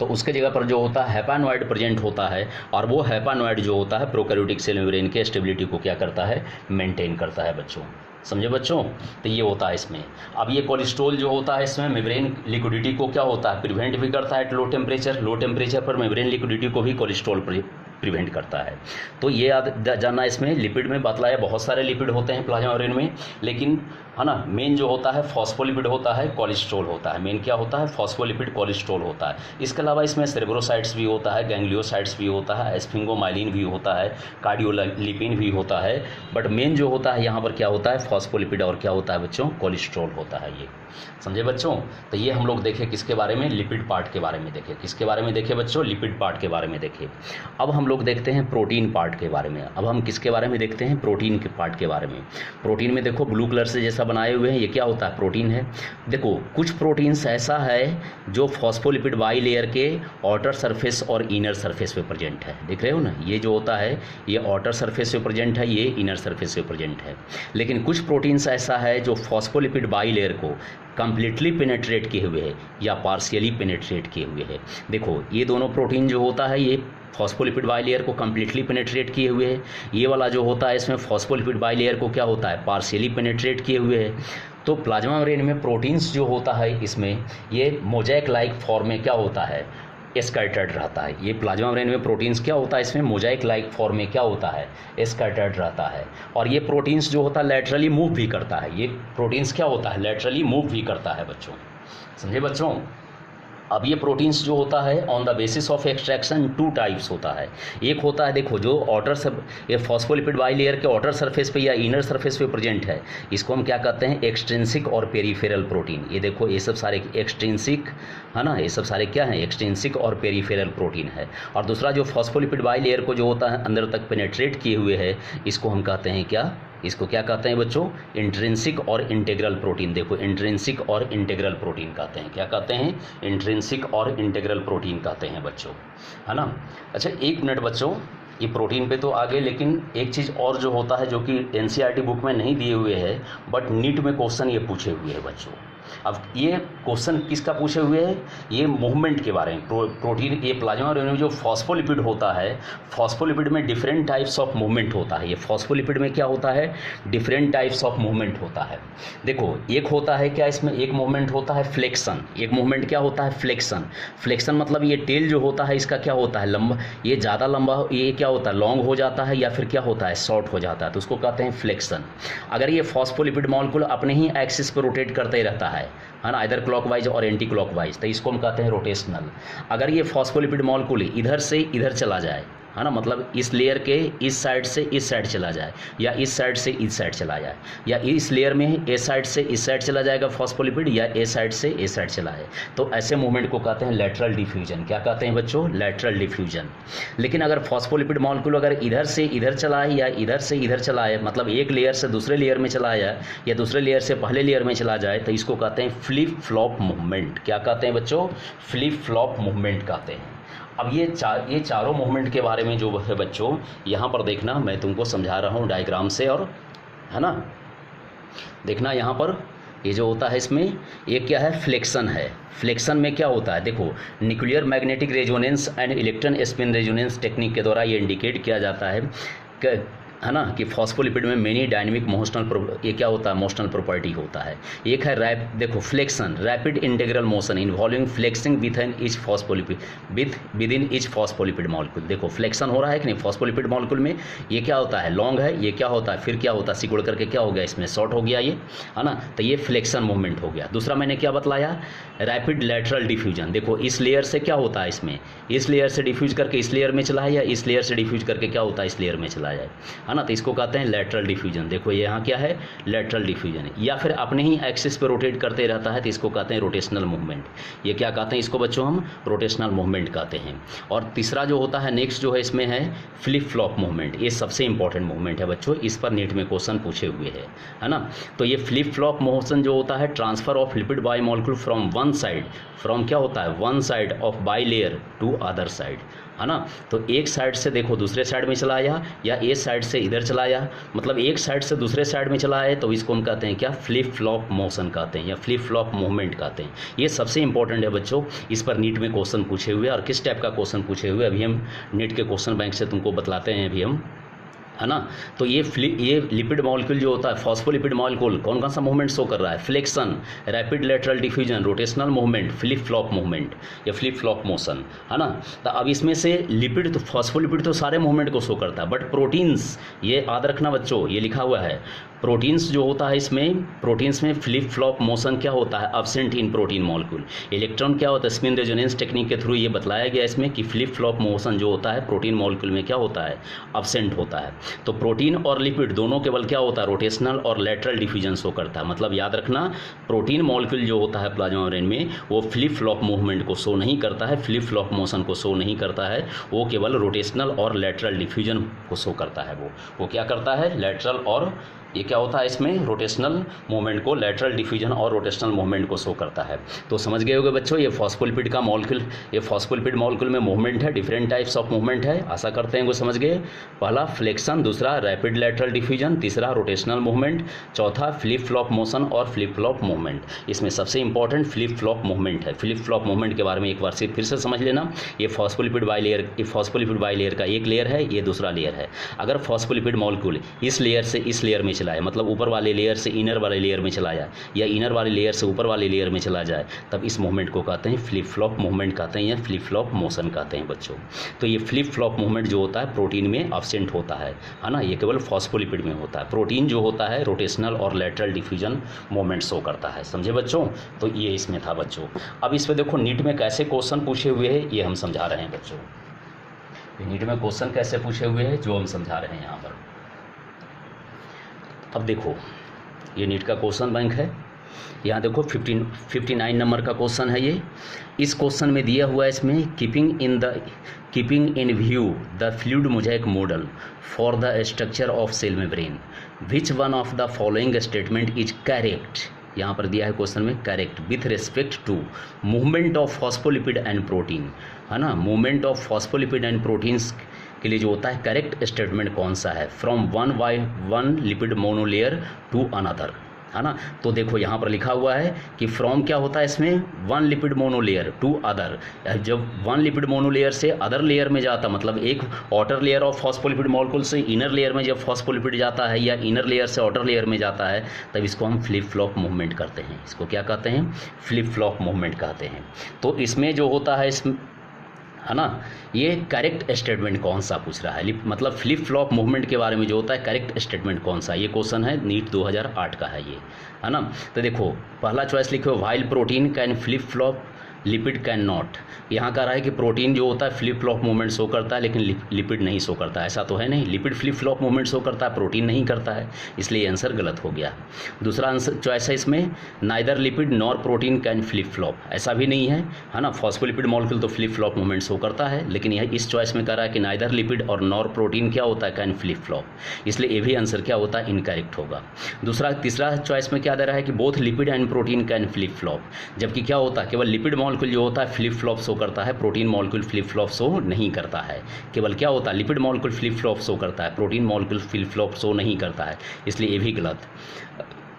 तो उसके जगह पर जो होता है हैपानोइड प्रेजेंट होता है, और वो हैपानोइड जो होता है प्रोकैरियोटिक सेल मेम्ब्रेन के स्टेबिलिटी को क्या करता है, मेंटेन करता है बच्चों। समझे बच्चों, तो ये होता है इसमें। अब ये कोलेस्ट्रॉल जो होता है इसमें मेम्ब्रेन लिक्विडिटी को क्या होता है, प्रिवेंट भी करता है at low temperature. Low temperature पर मेम्ब्रेन लिक्विडिटी को भी कोलेस्ट्रॉल प्रिवेंट करता है। तो ये याद जानना, इसमें लिपिड में बतलाया बहुत सारे लिपिड होते हैं प्लाज्मा मेम्ब्रेन में, लेकिन है ना मेन जो होता है फॉस्फोलिपिड होता है, कोलेस्ट्रॉल होता है। मेन क्या होता है, फॉस्फोलिपिड कोलेस्ट्रॉल होता है। इसके अलावा इसमें सेरेब्रोसाइट्स भी होता है, गैंग्लियोसाइट्स भी होता है, एस्फिंगोमाइलिन भी होता है, कार्डियोलिपिन भी होता है। बट मेन जो होता है यहाँ पर क्या होता है, फॉस्फोलिपिड और क्या होता है बच्चों, कोलेस्ट्रॉल होता है। ये समझे बच्चों। तो ये हम लोग देखें किसके बारे में, लिपिड पार्ट के बारे में देखें। किसके बारे में देखें बच्चों, लिपिड पार्ट के बारे में देखें। अब हम लोग देखते हैं प्रोटीन पार्ट के बारे में। अब हम किसके बारे में देखते हैं, प्रोटीन के पार्ट के बारे में। प्रोटीन में देखो ब्लू कलर से जैसा बनाए हुए हैं, ये क्या होता है, प्रोटीन है। देखो कुछ प्रोटीन्स ऐसा है जो फॉस्फोलिपिड बाई लेयर के आउटर सरफेस और इनर सरफेस पे प्रेजेंट है। देख रहे हो ना, ये जो होता है ये आउटर सरफेस पे प्रेजेंट है, ये इनर सरफेस पे प्रेजेंट है। लेकिन कुछ प्रोटीन्स ऐसा है जो फॉस्फोलिपिड बाई लेयर को कंप्लीटली पेनेट्रेट किए हुए है या पार्शियली पेनेट्रेट किए हुए है। देखो ये दोनों प्रोटीन जो होता है ये फॉस्फोलिपिड बाई लेयर को कंप्लीटली पेनेट्रेट किए हुए है। ये वाला जो होता है इसमें फॉस्फोलिपिड बाई लेयर को क्या होता है, पार्शियली पेनेट्रेट किए हुए है। तो प्लाज्मा मेम्ब्रेन में प्रोटीन्स जो होता है इसमें ये मोज़ेक लाइक फॉर्म में क्या होता है, स्कैटर्ड रहता है। ये प्लाज्मा मेम्ब्रेन में प्रोटीन्स क्या होता है, इसमें मोज़ेक लाइक फॉर्म में क्या होता है, स्कैटर्ड रहता है। और ये प्रोटीन्स जो होता है लैटरली मूव भी करता है। ये प्रोटीन्स क्या होता है, लैटरली मूव भी करता है बच्चों। समझे बच्चों। अब ये प्रोटीन्स जो होता है on the basis of extraction two types होता है। एक होता है देखो जो ये फॉस्फोलिपिड बाई लेयर के आउटर सरफेस पे या इनर सरफेस पे प्रेजेंट है, इसको हम क्या कहते हैं, एक्सट्रिंसिक और पेरिफेरल प्रोटीन। ये देखो ये सब सारे एक्सट्रिंसिक है ना, ये सब सारे क्या हैं, एक्सट्रिंसिक और पेरिफेरल प्रोटीन है। और दूसरा जो फॉस्फोलिपिड बाई लेयर को जो होता है अंदर तक पेनेट्रेट किए हुए है, इसको हम कहते हैं क्या, इसको क्या कहते हैं बच्चों, इंट्रिंसिक और इंटीग्रल प्रोटीन। देखो इंट्रिंसिक और इंटीग्रल प्रोटीन कहते हैं, क्या कहते हैं, इंट्रिंसिक और इंटीग्रल प्रोटीन कहते हैं बच्चों, है ना। अच्छा एक मिनट बच्चों, ये प्रोटीन पे तो आगे, लेकिन एक चीज़ और जो होता है जो कि एनसीईआरटी बुक में नहीं दिए हुए है बट नीट में क्वेश्चन ये पूछे हुए हैं बच्चों। अब ये क्वेश्चन किसका पूछे हुए हैं, ये मूवमेंट के बारे में। प्रोटीन ये प्लाज्मा मेम्ब्रेन में जो फॉस्फोलिपिड होता है, फॉस्फोलिपिड में डिफरेंट टाइप्स ऑफ मूवमेंट होता है। ये फॉस्फोलिपिड में क्या होता है, डिफरेंट टाइप्स ऑफ मूवमेंट होता है। देखो एक होता है क्या, इसमें एक मूवमेंट होता है फ्लेक्शन। एक मूवमेंट क्या होता है, फ्लेक्शन। फ्लेक्शन मतलब ये टेल जो होता है इसका क्या होता है, लंबा, ये ज़्यादा लंबा, ये क्या होता है, लॉन्ग हो जाता है या फिर क्या होता है, शॉर्ट हो जाता है, तो उसको कहते हैं फ्लेक्शन। अगर ये फॉस्फोलिपिड मॉलिक्यूल अपने ही एक्सिस पर रोटेट करते रहता है ना, इधर क्लॉकवाइज और एंटी क्लॉकवाइज, तो इसको हम कहते हैं रोटेशनल। अगर ये फॉस्फोलिपिड मॉलिक्यूल इधर से इधर चला जाए, है ना, मतलब इस लेयर के इस साइड से इस साइड चला जाए या इस साइड से इस साइड चला जाए, या इस लेयर में ए साइड से इस साइड चला जाएगा फॉस्फोलिपिड, या ए साइड से ए साइड चला है, तो ऐसे मूवमेंट को कहते हैं लैटरल डिफ्यूजन। क्या कहते हैं बच्चों, लैटरल डिफ्यूजन। लेकिन अगर फॉस्फोलिपिड मॉलिक्यूल अगर इधर से इधर चला है या इधर से इधर चला है, मतलब एक लेयर से दूसरे लेयर में चला है या दूसरे लेयर से पहले लेयर में चला जाए, तो इसको कहते हैं फ्लिप फ्लॉप मूवमेंट। क्या कहते हैं बच्चों, फ्लिप फ्लॉप मूवमेंट कहते हैं। अब ये चारों मूवमेंट के बारे में जो है बच्चों, यहाँ पर देखना, मैं तुमको समझा रहा हूँ डायग्राम से, और है ना, देखना यहाँ पर ये जो होता है इसमें एक क्या है, फ्लेक्शन है। फ्लेक्शन में क्या होता है, देखो nuclear magnetic resonance and electron spin resonance technique के द्वारा ये इंडिकेट किया जाता है है ना, कि फॉस्फोलिपिड में मेनी डायनेमिक मोशनल, ये क्या होता है, मोशनल प्रॉपर्टी होता है। एक है देखो flexion, rapid integral motion involving flexing with in each phospholipid with in each phospholipid molecule. देखो फ्लेक्शन हो रहा है कि नहीं फॉस्फोलिपिड मॉलिक्यूल में, ये क्या होता है, लॉन्ग है, ये क्या होता है, फिर क्या होता है, सिकुड़ करके क्या हो गया, इसमें शॉर्ट हो गया ये, है ना, तो ये फ्लेक्शन मूवमेंट हो गया। दूसरा मैंने क्या बतलाया, रैपिड लेटरल डिफ्यूजन। देखो इस लेयर से क्या होता है, इसमें इस लेयर से डिफ्यूज करके इस लेयर में चला है, या इस लेयर से डिफ्यूज करके क्या होता है, इस लेयर में चला जाए, है ना, तो इसको कहते हैं लेटरल डिफ्यूजन। देखो यहाँ क्या है, लेटरल डिफ्यूजन। या फिर अपने ही एक्सिस पे रोटेट करते रहता है तो इसको कहते हैं रोटेशनल मूवमेंट। ये क्या कहते हैं इसको बच्चों, हम रोटेशनल मूवमेंट कहते हैं। और तीसरा जो होता है नेक्स्ट जो है इसमें है फ्लिप फ्लॉप मूवमेंट। ये सबसे इंपॉर्टेंट मूवमेंट है बच्चों, इस पर नीट में क्वेश्चन पूछे हुए हैं, है ना। तो ये फ्लिप फ्लॉप मोशन जो होता है, transfer of lipid bi molecule from one side, from क्या होता है, one side of bilayer to other side, है ना। तो एक साइड से देखो दूसरे साइड में चला आया, या एक साइड से इधर चला आया, मतलब एक साइड से दूसरे साइड में चला आया, तो इसको हम कहते हैं क्या, फ्लिप फ्लॉप मोशन कहते हैं, या फ्लिप फ्लॉप मूवमेंट कहते हैं। ये सबसे इंपॉर्टेंट है बच्चों, इस पर नीट में क्वेश्चन पूछे हुए, और किस टाइप का क्वेश्चन पूछे हुए अभी हम नीट के क्वेश्चन बैंक से तुमको बतलाते हैं अभी हम, है ना। तो ये लिपिड मॉलिक्यूल जो होता है, फॉस्फोलिपिड मॉलिक्यूल कौन कौन सा मूवमेंट शो कर रहा है, flexion, rapid lateral diffusion, rotational movement, flip flop movement या फ्लिप फ्लॉप मोशन, है ना। तो अब इसमें से लिपिड तो फॉस्फोलिपिड तो सारे मूवमेंट को शो करता है, बट प्रोटीन्स, ये याद रखना बच्चों, ये लिखा हुआ है, प्रोटीन्स जो होता है इसमें, प्रोटीन्स में फ्लिप फ्लॉप मोशन क्या होता है, अब्सेंट इन प्रोटीन मॉलिक्यूल। इलेक्ट्रॉन क्या होता है, स्पिन रेजोनेंस टेक्निक के थ्रू ये बताया गया इसमें कि फ्लिप फ्लॉप मोशन जो होता है प्रोटीन मॉलिक्यूल में क्या होता है, अब्सेंट होता है। तो प्रोटीन और लिपिड दोनों केवल क्या होता है, रोटेशनल और लेटरल डिफ्यूजन शो करता है। मतलब याद रखना, प्रोटीन मॉलिक्यूल जो होता है प्लाज्मा मेम्ब्रेन में, वो फ्लिप फ्लॉप मूवमेंट को शो नहीं करता है, फ्लिप फ्लॉप मोशन को शो नहीं करता है, वो केवल रोटेशनल और लेटरल डिफ्यूजन को शो करता है। वो क्या करता है, लेटरल और ये क्या होता है इसमें, रोटेशनल मूवमेंट को, लेटरल डिफ्यूजन और रोटेशनल मूवमेंट को शो करता है। तो समझ गए होंगे बच्चों, ये फॉस्फोलिपिड का मॉलिक्यूल, ये फॉस्फोलिपिड मॉलिक्यूल में मूवमेंट है, डिफरेंट टाइप्स ऑफ मूवमेंट है, आशा करते हैं वो समझ गए। पहला फ्लेक्शन, दूसरा रैपिड लेटरल डिफ्यूजन, तीसरा रोटेशनल मूवमेंट, चौथा फ्लिप फ्लॉप मोशन और फ्लिप फ्लॉप मूवमेंट। इसमें सबसे इंपॉर्टेंट फ्लिप फ्लॉप मूवमेंट है। फ्लिप फ्लॉप मूवमेंट के बारे में एक बार फिर से समझ लेना। ये फॉस्फोलिपिड बाइलेयर, ये फॉस्फोलिपिड बाइलेयर का एक लेयर है, ये दूसरा लेयर है। अगर फॉस्फोलिपिड मॉलिक्यूल इस लेयर से इस लेयर में चला है, मतलब ऊपर वाले लेयर से इनर वाले लेयर में चला जाए, या इनर वाले लेयर से ऊपर वाले लेयर में चला जाए, तब इस मूवमेंट को कहते हैं फ्लिप फ्लॉप मूवमेंट कहते हैं, या फ्लिप फ्लॉप मोशन कहते हैं बच्चों। तो ये फ्लिप फ्लॉप मूवमेंट जो होता है प्रोटीन में एब्सेंट होता है ना, ये केवल फॉस्फोलिपिड में होता है। प्रोटीन जो होता है रोटेशनल और लेटरल डिफ्यूजन मूवमेंट शो करता है, समझे बच्चों। तो ये इसमें था बच्चों। अब इस पर देखो नीट में कैसे क्वेश्चन पूछे हुए हैं ये हम समझा रहे हैं बच्चों। नीट में क्वेश्चन कैसे पूछे हुए हैं जो हम समझा रहे हैं यहाँ पर। अब देखो ये नीट का क्वेश्चन बैंक है, यहाँ देखो 59 नंबर का क्वेश्चन है ये। इस क्वेश्चन में दिया हुआ है इसमें keeping in view the fluid mosaic model for the structure of cell membrane, which one of the following statement is correct. यहाँ पर दिया है क्वेश्चन में correct with respect to movement of phospholipid and protein, है ना। Movement of phospholipid and proteins के लिए जो होता है करेक्ट स्टेटमेंट कौन सा है, from one lipid monolayer to another, है ना। तो देखो यहाँ पर लिखा हुआ है कि फ्रॉम क्या होता है इसमें, one lipid monolayer to other. जब वन लिपिड मोनोलेयर से अदर लेयर में जाता, मतलब एक outer layer of phospholipid molecule से इनर लेयर में जब फॉस्फोलिपिड जाता है, या इनर लेयर से आउटर लेयर में जाता है, तब इसको हम फ्लिप फ्लॉप मूवमेंट करते हैं। इसको क्या कहते हैं, फ्लिप फ्लॉप मूवमेंट कहते हैं। तो इसमें जो होता है है ना, ये करेक्ट स्टेटमेंट कौन सा पूछ रहा है, मतलब फ्लिप फ्लॉप मूवमेंट के बारे में जो होता है करेक्ट स्टेटमेंट कौन सा, ये क्वेश्चन है नीट 2008 का है ये, है ना। तो देखो पहला चॉइस लिखो, while protein can flip flop lipid can not. यहाँ कह रहा है कि प्रोटीन जो होता है फ्लिप फ्लॉप मूवमेंट शो करता है, लेकिन लिपिड नहीं शो करता। ऐसा तो है नहीं, lipid flip flop movement show करता है, प्रोटीन नहीं करता है, इसलिए आंसर गलत हो गया। दूसरा आंसर चॉइस है इसमें, neither lipid nor protein can flip flop. ऐसा भी नहीं है ना, फॉस्फोलिपिड मॉलिक्यूल तो फ्लिप फ्लॉप मूवमेंट शो करता है, लेकिन यह इस चॉइस में कह रहा है कि नाइदर लिपिड और नॉर प्रोटीन क्या होता है, कैन फ्लिप फ्लॉप, इसलिए ये भी आंसर क्या होता है, इनकरेक्ट होगा। तीसरा चॉइस में क्या दे रहा है कि both lipid and protein can flip flop, जबकि क्या होता है केवल लिपिड मॉलिक्यूल जो होता है फ्लिप फ्लॉप शो करता है, protein molecule flip flop show नहीं करता है। केवल क्या होता है, lipid molecule flip flop show करता है, protein molecule flip flop show नहीं करता है, इसलिए ये भी गलत।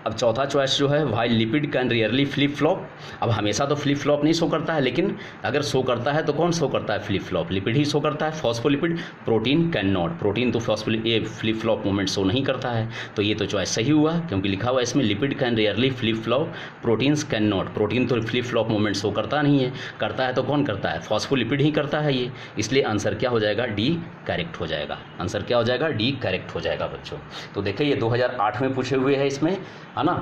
अब चौथा चॉइस जो है, while lipid can rarely flip flop. अब हमेशा तो फ्लिप फ्लॉप नहीं शो करता है, लेकिन अगर शो करता है तो कौन शो करता है? फ्लिप फ्लॉप, लिपिड ही शो करता है। Phospholipid, protein can not, protein तो ये फ्लिप फ्लॉप मूवमेंट शो नहीं करता है। तो ये तो चॉइस सही हुआ, क्योंकि लिखा हुआ है इसमें lipid can rarely flip flop, proteins can not. Protein तो फ्लिप फ्लॉप मूवमेंट शो करता नहीं है, करता है तो कौन करता है? फॉस्फोलिपिड ही करता है ये। इसलिए आंसर क्या हो जाएगा? डी करेक्ट हो जाएगा। आंसर क्या हो जाएगा? डी करेक्ट हो जाएगा बच्चों। तो देखिए ये 2008 में पूछे हुए हैं इसमें, है ना।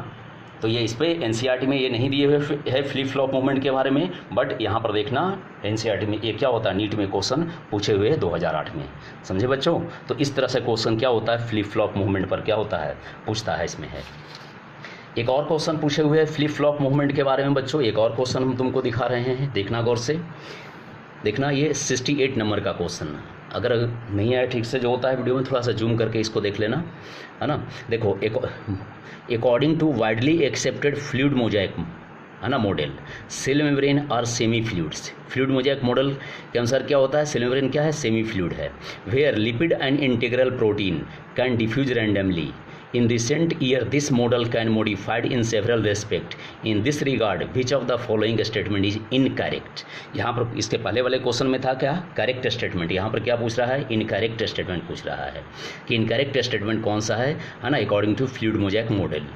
तो ये इस पे एनसीईआरटी में ये नहीं दिए हुए है फ्लिप फ्लॉप मूवमेंट के बारे में, बट यहाँ पर देखना एनसीईआरटी में ये क्या होता है, नीट में क्वेश्चन पूछे हुए हैं 2008 में। समझे बच्चों? तो इस तरह से क्वेश्चन क्या होता है, फ्लिप फ्लॉप मूवमेंट पर क्या होता है, पूछता है, इसमें है। एक और क्वेश्चन पूछे हुए हैं फ्लिप फ्लॉप मूवमेंट के बारे में बच्चों। एक और क्वेश्चन हम तुमको दिखा रहे हैं, देखना गौर से, देखना। ये 68 नंबर का क्वेश्चन, अगर नहीं आया ठीक से जो होता है वीडियो में, थोड़ा सा जूम करके इसको देख लेना, है ना। देखो, according to widely accepted fluid mosaic, है ना, मॉडल, सेल मेम्ब्रेन और semi fluids. Fluid mosaic model के अनुसार क्या होता है? सेल मेम्ब्रेन क्या है? सेमी फ्लूइड है। Where lipid and integral protein can diffuse randomly. In recent year, this model can modified in several respect. In this regard, which of the following statement is incorrect? यहाँ पर इसके पहले वाले question में था क्या? Correct statement. यहाँ पर क्या पूछ रहा है? इनकरेक्ट स्टेटमेंट पूछ रहा है कि इनकरेक्ट स्टेटमेंट कौन सा है ना, according to fluid mosaic model.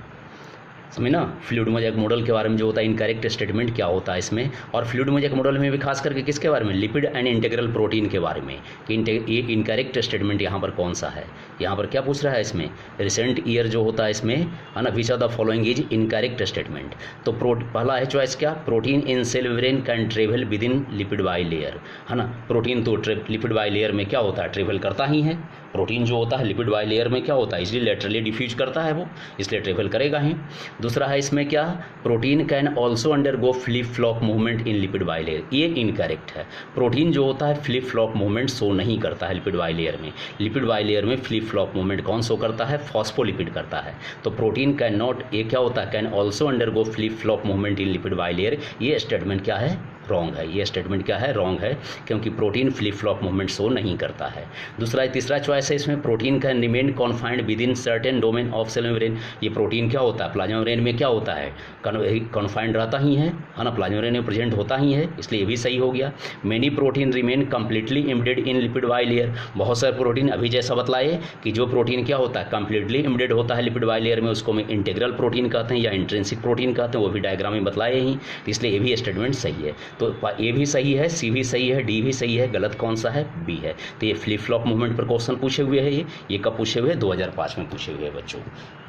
समझे ना, फ्लूइड मोजाइक मॉडल के बारे में जो होता है इनकरेक्ट स्टेटमेंट क्या होता है इसमें। और फ्लूइड मोजाइक मॉडल में भी खास करके किसके बारे में? लिपिड एंड इंटीग्रल प्रोटीन के बारे में, कि ये इनकरेक्ट स्टेटमेंट यहाँ पर कौन सा है। यहाँ पर क्या पूछ रहा है इसमें? रिसेंट ईयर जो होता है इसमें, है ना, which of the following is incorrect statement. तो पहला है चॉइस क्या? Protein in cell membrane can travel within lipid bilayer, है ना। प्रोटीन तो लिपिड बाइलेयर में क्या होता है? ट्रेवल करता ही है। प्रोटीन जो होता है लिपिड बाइलेयर में क्या होता है? इसलिए लेटरली डिफ्यूज करता है वो, इसलिए ट्रेवल करेगा ही। दूसरा है इसमें क्या? Protein can also undergo flip flop movement in lipid bilayer. ये इनकरेक्ट है। प्रोटीन जो होता है फ्लिप फ्लॉप मूवमेंट शो नहीं करता है लिपिड बाइलेयर में। लिपिड बाइलेयर में फ्लिप फ्लॉप मूवमेंट कौन शो करता है? फॉस्फोलिपिड करता है। तो प्रोटीन कैन नॉट, ये क्या होता है? Can also undergo flip flop movement in lipid bilayer. ये स्टेटमेंट क्या है? रॉन्ग है। ये स्टेटमेंट क्या है? रॉन्ग है, क्योंकि protein flip flop movement show नहीं करता है। दूसरा तीसरा चॉइस है इसमें, protein can remain confined within certain domain of cell membrane. ये प्रोटीन क्या होता है? प्लाज्मा मेम्ब्रेन में क्या होता है? कॉन्फाइंड रहता ही है ना, प्लाज्मा मेम्ब्रेन में प्रेजेंट होता ही है, इसलिए ये भी सही हो गया। Many protein remain completely embedded in lipid bilayer. बहुत सारे प्रोटीन अभी जैसा बतलाए कि जो प्रोटीन क्या होता है? कंप्लीटली इम्बेडेड होता है लिपिड बाइलेयर में, उसको हम इंटीग्रल प्रोटीन कहते हैं या इंट्रिंसिक प्रोटीन कहते हैं, वो भी डायग्राम में बतलाए ही, इसलिए ये भी स्टेटमेंट सही है। तो ये भी सही है, सी भी सही है, डी भी सही है, गलत कौन सा है? बी है। तो ये फ्लिप फ्लॉप मूवमेंट पर क्वेश्चन पूछे हुए हैं। ये कब पूछे हुए? 2005 में पूछे हुए हैं बच्चों।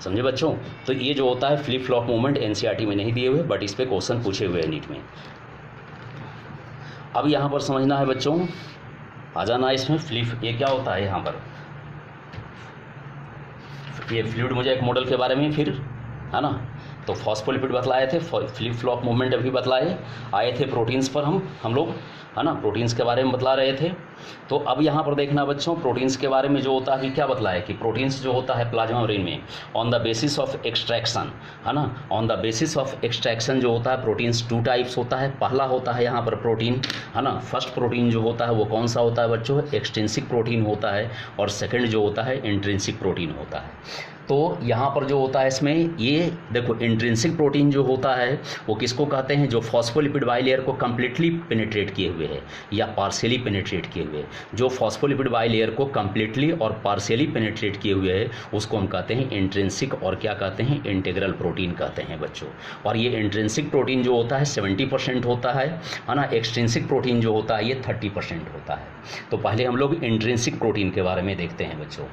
समझे बच्चों? तो ये जो होता है फ्लिप फ्लॉप मूवमेंट एनसीईआरटी में नहीं दिए हुए, बट इस पे क्वेश्चन पूछे हुए हैं नीट में। अब यहाँ पर समझना है बच्चों, आ जाना इसमें फ्लिप, ये क्या होता है यहाँ पर, ये फ्लूइड मोजाइक मॉडल के बारे में, फिर है ना। तो फॉस्फोलिपिड बतलाए थे, फ्लिप फ्लॉप मूवमेंट अभी बतलाए आए थे प्रोटीन्स पर, हम लोग, है ना, प्रोटीन्स के बारे में बतला रहे थे। तो अब यहाँ पर देखना बच्चों, प्रोटीन्स के बारे में जो होता है क्या बतलाया कि प्रोटीन्स जो होता है प्लाज्मा मेम्ब्रेन में on the basis of extraction, है ना, on the basis of extraction जो होता है प्रोटीन्स 2 टाइप्स होता है। पहला होता है यहाँ पर प्रोटीन, है ना, फर्स्ट प्रोटीन जो होता है वो कौन सा होता है बच्चों? एक्सट्रिंसिक प्रोटीन होता है, और सेकंड जो होता है इंट्रिंसिक प्रोटीन होता है। तो यहाँ पर जो होता है इसमें, ये देखो इंट्रिंसिक प्रोटीन जो होता है वो किसको कहते हैं? जो फॉस्फोलिपिड बाइलेयर को कंप्लीटली पेनिट्रेट किए हुए है या पार्शियली पेनिट्रेट किए हुए। जो फॉस्फोलिपिड बाइलेयर को कंप्लीटली और पार्शियली पेनिट्रेट किए हुए है उसको हम कहते हैं इंट्रिंसिक, और क्या कहते हैं? इंटीग्रल प्रोटीन कहते हैं बच्चों। और ये इंट्रिंसिक प्रोटीन जो होता है 70% होता है ना। एक्सट्रिंसिक प्रोटीन जो होता है ये 30% होता है। तो पहले हम लोग इंट्रिंसिक प्रोटीन के बारे में देखते हैं बच्चों।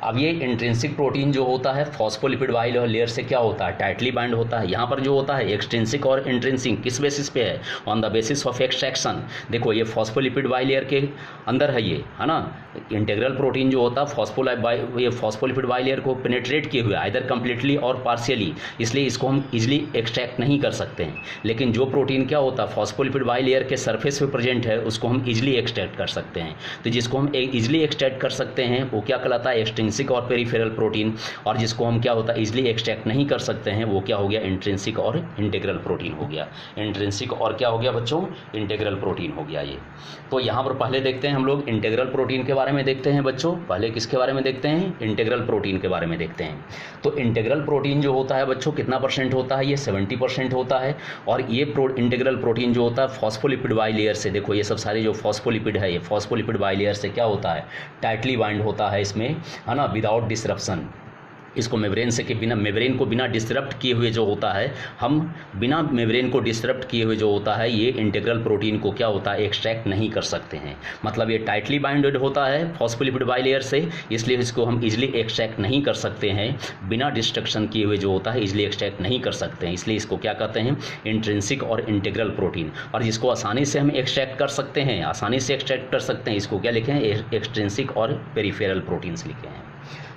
अब ये इंट्रिंसिक प्रोटीन जो होता है फॉस्फोलिपिड बाइलेयर से क्या होता है? टाइटली बाइंड होता है। यहाँ पर जो होता है एक्सट्रिंसिक और इंट्रिंसिक किस बेसिस पे है? On the basis of extraction. देखो ये फॉस्फोलिपिड बाइलेयर के अंदर है ये, है ना। इंटीग्रल प्रोटीन जो होता है ये फॉस्फोलिपिड बाइलेयर को पेनिट्रेट किए हुए आइदर कंप्लीटली और पार्शियली, इसलिए इसको हम इजिली एक्सट्रैक्ट नहीं कर सकते हैं। लेकिन जो प्रोटीन क्या होता है फॉस्फोलिपिड बाइलेयर के सरफेस पे प्रेजेंट है उसको हम इजिली एक्सट्रैक्ट कर सकते हैं। तो जिसको हम इजिली एक्सट्रैक्ट कर सकते हैं वो क्या कहलाता है? एक्सट्रिंसिक और पेरिफेरल प्रोटीन। और और जिसको हम क्या होता है इजीली एक्सट्रैक्ट नहीं कर सकते हैं, वो क्या हो गया, इंट्रिंसिक और इंटीग्रल प्रोटीन हो गया। इंट्रिंसिक और क्या हो गया बच्चों, इंटीग्रल प्रोटीन हो गया ये। तो यहाँ पर पहले देखते हैं हम लोग इंटीग्रल प्रोटीन के बारे में देखते हैं बच्चों। पहले किसके बारे में देखते हैं, इंटीग्रल प्रोटीन के बारे में देखते हैं। तो इंटीग्रल प्रोटीन जो होता है बच्चों कितना परसेंट होता है, ये 70% होता है। और ये इंटीग्रल प्रोटीन जो होता है फॉस्फोलिपिड बाइलेयर से, देखो ये सब सारे जो फॉस्फोलिपिड है, ये फॉस्फोलिपिड बाइलेयर से क्या होता है, टाइटली बाइंड होता है इसमें, है ना, विदाउट डिसरप्शन। इसको मेम्ब्रेन से के बिना, मेम्ब्रेन को बिना डिस्टरप्ट किए हुए जो होता है, हम बिना मेम्ब्रेन को डिस्टरप्ट किए हुए जो होता है, ये इंटीग्रल प्रोटीन को क्या होता है, एक्सट्रैक्ट नहीं कर सकते हैं। मतलब ये टाइटली बाइंडेड होता है फॉस्फोलिपिड बाइलेयर से, इसलिए इसको हम इजीली एक्सट्रैक्ट नहीं कर सकते हैं, बिना डिस्ट्रक्शन किए हुए जो होता है इजीली एक्सट्रैक्ट नहीं कर सकते हैं, इसलिए इसको क्या कहते हैं, इंट्रिंसिक और इंटीग्रल प्रोटीन। और जिसको आसानी से हम एक्सट्रैक्ट कर सकते हैं, आसानी से एक्सट्रैक्ट कर सकते हैं, इसको क्या लिखे हैं, एक्सट्रिंसिक और पेरिफेरल प्रोटीन्स लिखे हैं।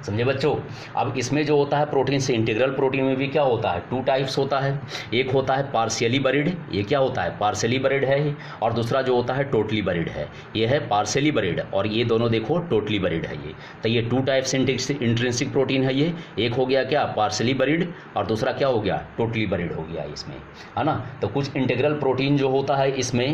समझे बच्चों। अब इसमें जो होता है प्रोटीन से, इंटीग्रल प्रोटीन में भी क्या होता है, 2 टाइप्स होता है। एक होता है पार्शियली बरीड, ये क्या होता है, पार्शियली बरीड है, और दूसरा जो होता है टोटली बरीड है। ये है पार्शियली बरीड और ये दोनों देखो टोटली बरीड है ये। तो ये 2 टाइप्स इंट्रिंसिक प्रोटीन है ये। एक हो गया क्या, पार्शियली बरीड, और दूसरा क्या हो गया, टोटली बरीड हो गया इसमें, है ना। तो कुछ इंटीग्रल प्रोटीन जो होता है इसमें,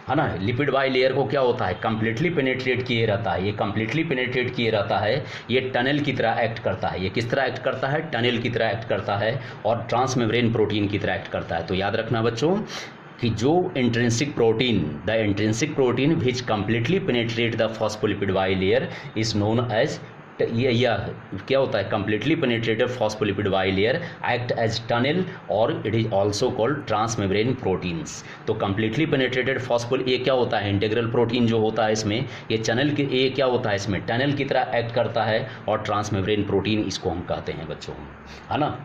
है ना, लिपिड बाइलेयर को क्या होता है, कंप्लीटली पेनिट्रेट किए रहता है। ये कंप्लीटली पेनिट्रेट किए रहता है, ये टनल की तरह एक्ट करता है। ये किस तरह एक्ट करता है, टनल की तरह एक्ट करता है और ट्रांसमेम्ब्रेन प्रोटीन की तरह एक्ट करता है। तो याद रखना बच्चों कि जो intrinsic protein, the intrinsic protein which completely penetrate the phospholipid bilayer is known as, ये क्या होता है, completely penetrated phospholipid bilayer act as tunnel और it is also called transmembrane proteins. तो कंप्लीटली पेनिट्रेटेड फॉस्फोल, ये क्या होता है, इंटीग्रल प्रोटीन जो होता है इसमें, ये चैनल के, ये क्या होता है इसमें, टनल की तरह एक्ट करता है और ट्रांसमेम्ब्रेन प्रोटीन इसको हम कहते हैं बच्चों, है ना।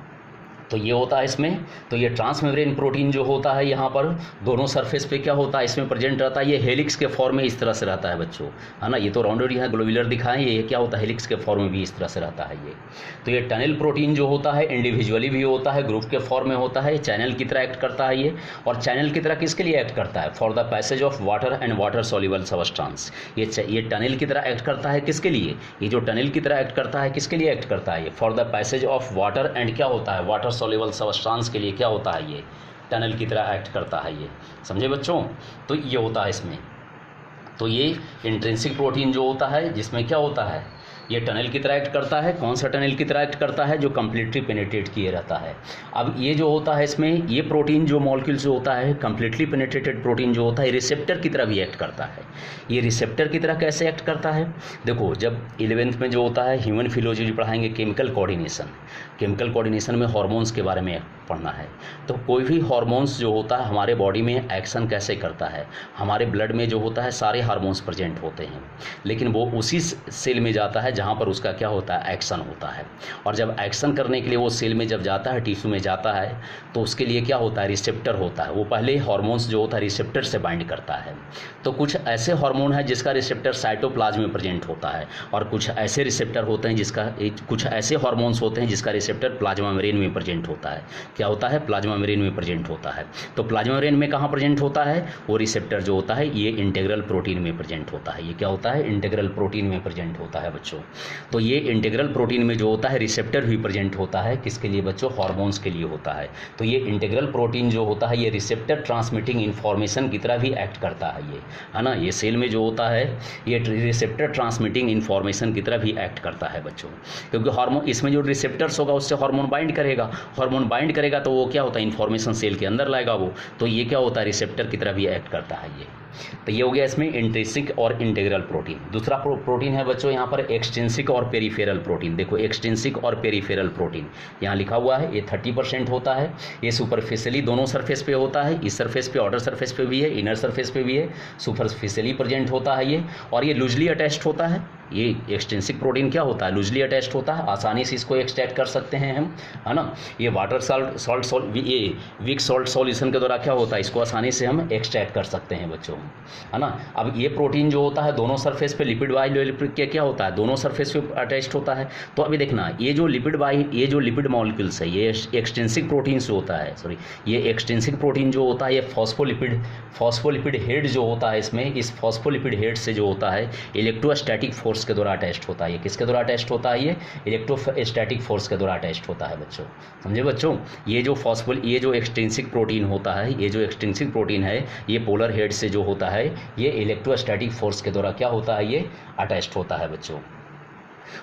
तो ये होता है इसमें। तो ये ट्रांसमेम्ब्रेन प्रोटीन जो होता है यहाँ पर दोनों सरफेस पे क्या होता है, इसमें प्रेजेंट रहता है। ये हेलिक्स के फॉर्म में इस तरह से रहता है बच्चों, है ना। ये तो राउंडेड यहाँ ग्लोबुलर दिखाएं, ये क्या होता है, हेलिक्स के फॉर्म में भी इस तरह से रहता है ये। तो ये टनल प्रोटीन जो होता है इंडिविजुअली भी होता है, ग्रुप के फॉर्म में होता है, चैनल की तरह एक्ट करता है ये। और चैनल की तरह किसके लिए एक्ट करता है, for the passage of water and water soluble substance. ये टनल की तरह एक्ट करता है किसके लिए, ये जो टनल की तरह एक्ट करता है किसके लिए एक्ट करता है, ये for the passage of water and क्या होता है, वाटर सॉल्युबल सबस्टेंस के लिए क्या होता है, ये टनल की तरह एक्ट करता है ये। समझे बच्चों। तो ये होता है इसमें। तो ये इंट्रिंसिक प्रोटीन जो होता है जिसमें क्या होता है, ये टनल की तरह एक्ट करता है। कौन सा टनल की तरह एक्ट करता है, जो कंप्लीटली पेनिट्रेट किए रहता है। अब ये जो होता है इसमें, ये प्रोटीन जो मॉलिक्यूल जो होता है कंप्लीटली पेनिट्रेटेड प्रोटीन जो होता है रिसेप्टर की तरह भी एक्ट करता है। ये रिसेप्टर की तरह कैसे एक्ट करता है, देखो जब 11th में जो होता है ह्यूमन फिजियोलॉजी पढ़ाएंगे, केमिकल कोऑर्डिनेशन, केमिकल कोऑर्डिनेशन में हार्मोन्स के बारे में पढ़ना है। तो कोई भी हार्मोन्स जो होता है हमारे बॉडी में एक्शन कैसे करता है, हमारे ब्लड में जो होता है सारे हार्मोन्स प्रेजेंट होते हैं, लेकिन वो उसी सेल में जाता है जहाँ पर उसका क्या होता है, एक्शन होता है। और जब एक्शन करने के लिए वो सेल में जब जाता है, टिश्यू में जाता है, तो उसके लिए क्या होता है, रिसेप्टर होता है। वो पहले हार्मोन्स जो होता है रिसेप्टर से बाइंड करता है। तो कुछ ऐसे हार्मोन है जिसका रिसेप्टर साइटोप्लाज्म में प्रेजेंट होता है, और कुछ ऐसे रिसेप्टर होते हैं जिसका, कुछ ऐसे हार्मोन्स होते हैं जिसका रिसेप्टर प्लाज्मा मेम्ब्रेन में प्रेजेंट होता है। क्या होता है, प्लाज्मा मेम्ब्रेन में प्रेजेंट होता है। तो प्लाज्मा मेम्ब्रेन में कहाँ प्रेजेंट होता है, वो रिसेप्टर जो होता है ये इंटीग्रल प्रोटीन में प्रेजेंट होता है। ये क्या होता है, इंटीग्रल प्रोटीन में प्रेजेंट होता है बच्चों। तो ये इंटीग्रल प्रोटीन में जो होता है रिसेप्टर भी प्रेजेंट होता है, किसके लिए बच्चों, हार्मोन्स के लिए होता है। तो ये इंटीग्रल प्रोटीन जो होता है ये रिसेप्टर ट्रांसमिटिंग इन्फॉर्मेशन की तरह भी एक्ट करता है ये, है ना। ये सेल में जो होता है ये रिसेप्टर ट्रांसमिटिंग इन्फॉर्मेशन की तरह भी एक्ट करता है बच्चों, क्योंकि हार्मोन इसमें जो रिसेप्टर्स होगा उससे हार्मोन बाइंड करेगा, हार्मोन बाइंड करेगा तो वो क्या होता है, इन्फॉर्मेशन सेल के अंदर लाएगा वो। तो ये क्या होता है, रिसेप्टर की तरह भी एक्ट करता है ये। तो ये हो गया इसमें इंट्रिंसिक और इंटीग्रल प्रोटीन। दूसरा प्रोटीन है बच्चों यहाँ पर एक्सट्रिंसिक और पेरिफेरल प्रोटीन। देखो एक्सट्रिंसिक और पेरिफेरल प्रोटीन यहाँ लिखा हुआ है, ये 30% होता है। ये सुपरफिशियली दोनों सरफेस पे होता है, इस सरफेस पे, आउटर सरफेस पे भी है, इनर सरफेस पे भी है, सुपरफिशियली प्रेजेंट होता है ये। और ये लूजली अटैच्ड होता है। ये एक्सट्रिंसिक प्रोटीन क्या होता है, लूजली अटैच्ड होता है, आसानी से इसको एक्सट्रैक्ट कर सकते हैं हम, है ना। ये वाटर सॉल्ट ये वीक सॉल्ट सॉल्यूशन के द्वारा क्या होता है, इसको आसानी से हम एक्सट्रैक्ट कर सकते हैं बच्चों, है ना। अब ये प्रोटीन जो होता है दोनों सरफेस पे लिपिड बाइलेयर के क्या होता है, दोनों सरफेस पे अटैच्ड होता है। तो अभी देखना ये जो लिपिड मॉलिक्यूल्स है ये एक्सट्रिंसिक प्रोटीन से होता है, सॉरी ये एक्सट्रिंसिक प्रोटीन जो होता है ये फॉस्फोलिपिड हेड जो होता है इसमें, इस फॉस्फोलिपिड हेड से जो होता है इलेक्ट्रोस्टैटिक फोर्स फोर्स के द्वारा अटैच्ड होता है। ये किसके द्वारा अटैच्ड होता है? ये इलेक्ट्रोस्टैटिक फोर्स के द्वारा अटैच्ड होता है बच्चों, समझे बच्चों। ये जो एक्सट्रिंसिक प्रोटीन होता है, ये जो एक्सट्रिंसिक प्रोटीन है, ये पोलर हेड से जो होता है, ये इलेक्ट्रोस्टैटिक फोर्स के द्वारा क्या होता है? ये अटैच्ड होता है बच्चों।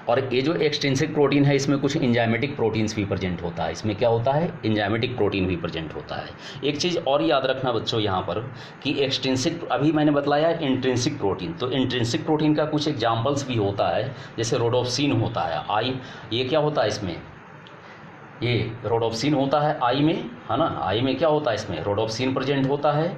और ये जो एक्सट्रिंसिक प्रोटीन है, इसमें कुछ एंजाइमेटिक प्रोटीन्स भी प्रेजेंट होता है। इसमें क्या होता है? एंजाइमेटिक प्रोटीन भी प्रेजेंट होता है। एक चीज़ और याद रखना बच्चों यहाँ पर कि एक्सट्रिंसिक, अभी मैंने बताया इंट्रिंसिक प्रोटीन, तो इंट्रिंसिक प्रोटीन का कुछ एग्जाम्पल्स भी होता है, जैसे रोडोप्सिन होता है। ये क्या होता है इसमें? ये रोडोप्सिन होता है आई में, है ना। आई में क्या होता है? इसमें रोडोप्सिन प्रेजेंट होता है।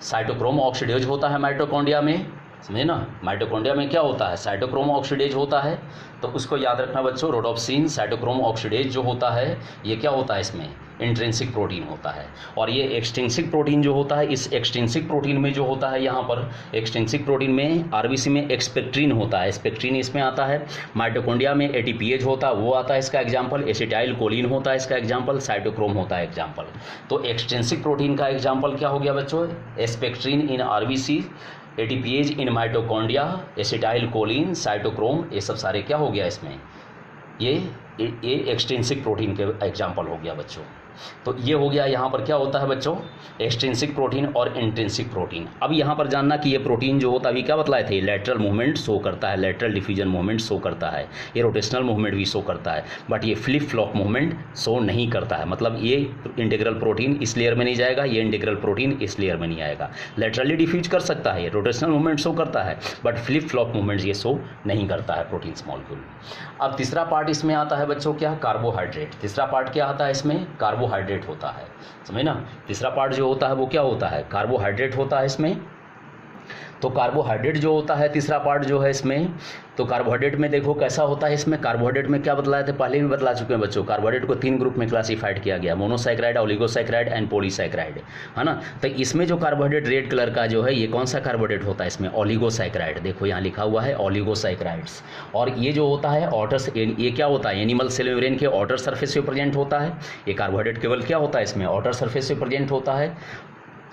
साइटोक्रोम ऑक्सीडेज होता है माइटोकॉन्ड्रिया में, समझे ना। माइटोकॉन्ड्रिया में क्या होता है? साइटोक्रोम ऑक्सीडेज होता है। तो उसको याद रखना बच्चों, रोडोप्सिन, साइटोक्रोम ऑक्सीडेज जो होता है, ये क्या होता है? इसमें इंट्रिंसिक प्रोटीन होता है। और ये एक्सट्रिंसिक प्रोटीन जो होता है, इस एक्सट्रिंसिक प्रोटीन में जो होता है, यहाँ पर एक्सट्रिंसिक प्रोटीन में आरबीसी में एक्सपेक्ट्रिन होता है, एक्सपेक्ट्रिन इसमें आता है। माइटोकॉन्ड्रिया में एटीपीएज होता है, वो आता है इसका एग्जाम्पल। एसिटाइल कोलिन होता है इसका एग्जाम्पल। साइटोक्रोम होता है एग्जाम्पल। तो एक्सट्रिंसिक प्रोटीन का एग्जाम्पल क्या हो गया बच्चों? Spectrin in RBC, ATPase in mitochondria, acetyl choline, cytochrome, ये सब सारे क्या हो गया इसमें? ये एक्सट्रिंसिक प्रोटीन के एग्जाम्पल हो गया बच्चों। तो ये हो गया। यहाँ पर क्या होता है बच्चों? एक्सट्रिंसिक प्रोटीन और इंट्रिंसिक प्रोटीन। अब यहाँ पर जानना कि ये प्रोटीन जो होता है, अभी क्या बतलाए थे, लेटरल मूवमेंट शो करता है, लेटरल डिफ्यूजन मूवमेंट शो करता है, ये रोटेशनल मूवमेंट भी शो करता है, बट ये फ्लिप फ्लॉप मूवमेंट शो नहीं करता है। मतलब ये इंटीग्रल प्रोटीन इस लेयर में नहीं जाएगा, ये इंटीग्रल प्रोटीन इस लेयर में नहीं आएगा। लेटरली डिफ्यूज कर सकता है, रोटेशनल मूवमेंट शो करता है, बट फ्लिप फ्लॉप मूवमेंट ये शो नहीं करता है प्रोटीन मॉलिक्यूल। अब तीसरा पार्ट इसमें आता है बच्चों, क्या? कार्बोहाइड्रेट। तीसरा पार्ट क्या आता है इसमें? कार्बोहाइड्रेट होता है, समझे ना। तीसरा पार्ट जो होता है वो क्या होता है? कार्बोहाइड्रेट होता है इसमें। तो कार्बोहाइड्रेट जो होता है, तीसरा पार्ट जो है इसमें, तो कार्बोहाइड्रेट में देखो कैसा होता है इसमें। कार्बोहाइड्रेट में क्या बतलाए थे? पहले भी बतला चुके हैं बच्चों। कार्बोहाइड्रेट को 3 ग्रुप में क्लासिफाइड किया गया, मोनोसैकेराइड, ओलिगोसैकेराइड एंड पॉलीसैकेराइड, है ना। तो इसमें जो कार्बोहाइड्रेट रेड कलर का जो है, ये कौन सा कार्बोहाइड्रेट होता है इसमें? ओलिगोसैकेराइड। देखो यहाँ लिखा हुआ है ओलिगोसैकेराइड्स। और ये जो होता है ये क्या होता है? एनिमल सेल मेम्ब्रेन के आउटर सरफेस पे प्रेजेंट होता है। ये कार्बोहाइड्रेट केवल क्या होता है इसमें? आउटर सरफेस पे प्रेजेंट होता है।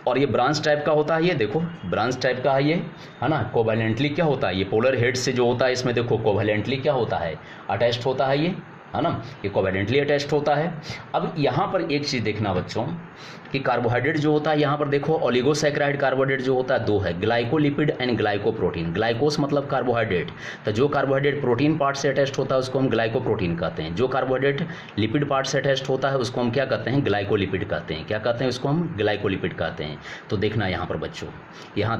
और ये ब्रांच टाइप का होता है, ये देखो ब्रांच टाइप का है ये, है ना। कोवैलेंटली क्या होता है? ये पोलर हेड से जो होता है इसमें देखो कोवैलेंटली क्या होता है? अटैच्ड होता है ये, है ना। ये कोवैलेंटली अटैच्ड होता है। अब यहाँ पर एक चीज़ देखना बच्चों कि कार्बोहाइड्रेट जो होता है, यहाँ पर देखो ओलिगोसैकेराइड कार्बोहाइड्रेट जो होता है 2 है, ग्लाइकोलिपिड एंड ग्लाइकोप्रोटीन। ग्लाइकोस मतलब कार्बोहाइड्रेट, तो जो कार्बोहाइड्रेट प्रोटीन पार्ट से अटैच्ड होता है उसको हम ग्लाइकोप्रोटीन कहते हैं। जो कार्बोहाइड्रेट लिपिड पार्ट से अटैच्ड होता है उसको हम क्या कहते हैं? ग्लाइकोलिपिड कहते हैं। क्या कहते हैं उसको? हम ग्लाइकोलिपिड कहते हैं। तो देखना यहाँ पर बच्चों, यहाँ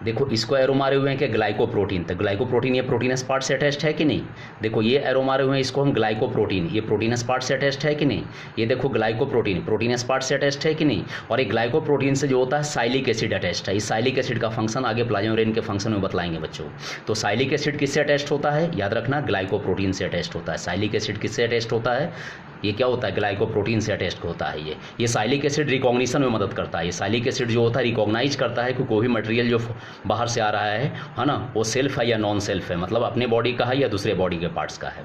देखो इसको एरो मारे हुए हैं कि ग्लाइकोप्रोटीन, तो ग्लाइकोप्रोटीन ये प्रोटीनस पार्ट से अटैच्ड है कि नहीं? देखो ये एरो मारे हुए हैं, इसको हम ग्लाइकोप्रोटीन, ये प्रोटीनस पार्ट से अटैच्ड है कि नहीं? ये देखो ग्लाइकोप्रोटीन प्रोटीनस पार्ट से अटैच्ड है कि नहीं? और एक ग्लाइकोप्रोटीन से जो होता है साइलिक एसिड अटैच्ड है। इस साइलिक एसिड का फंक्शन आगे प्लाज्मा मेम्ब्रेन के फंक्शन में बतलाएंगे बच्चों। तो साइलिक एसिड किससे अटैच्ड होता है? याद रखना, ग्लाइकोप्रोटीन से अटैच्ड होता है। साइलिक एसिड किससे अटैच्ड होता है? ये क्या होता है? ग्लाइकोप्रोटीन से अटैच्ड होता है। ये साइलिक एसिड रिकॉग्निशन में मदद करता है। ये साइलिक एसिड जो होता है रिकॉग्नाइज करता है कि कोई भी मटेरियल जो बाहर से आ रहा है ना, वो सेल्फ है या नॉन सेल्फ है, मतलब अपने बॉडी का है या दूसरे बॉडी के पार्ट्स का है,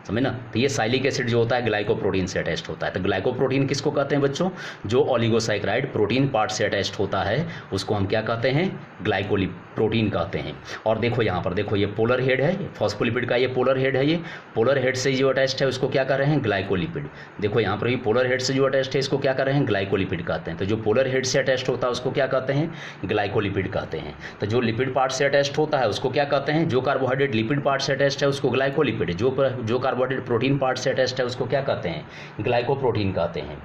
समझे ना। तो ये साइलिक एसिड जो होता है ग्लाइकोप्रोटीन से अटैच्ड होता है। तो ग्लाइकोप्रोटीन किसको कहते हैं बच्चों? जो ओलिगोसैकेराइड प्रोटीन पार्ट से अटैच्ड होता है उसको हम क्या कहते हैं? ग्लाइकोप्रोटीन कहते हैं। और देखो यहाँ पर देखो ये पोलर हेड है, फॉस्फोलिपिड का ये पोलर हेड है। ये पोलर हेड से जो अटैच्ड है उसको क्या कर रहे हैं? ग्लाइकोलिपिड। देखो यहाँ पर ये पोलर हेड से जो अटैच्ड है इसको क्या कर रहे हैं? ग्लाइकोलिपिड कहते हैं। तो जो पोलर हेड से अटैच्ड होता है उसको क्या कहते हैं? ग्लाइकोलिपिड कहते हैं। तो जो लिपिड पार्ट से अटैच्ड होता है उसको क्या कहते हैं? जो कार्बोहाइड्रेट लिपिड पार्ट से अटैच्ड है उसको ग्लाइकोलिपिड, जो कार्बोहाइड्रेट प्रोटीन पार्ट से अटैच्ड है उसको क्या कहते हैं? ग्लाइकोप्रोटीन कहते हैं।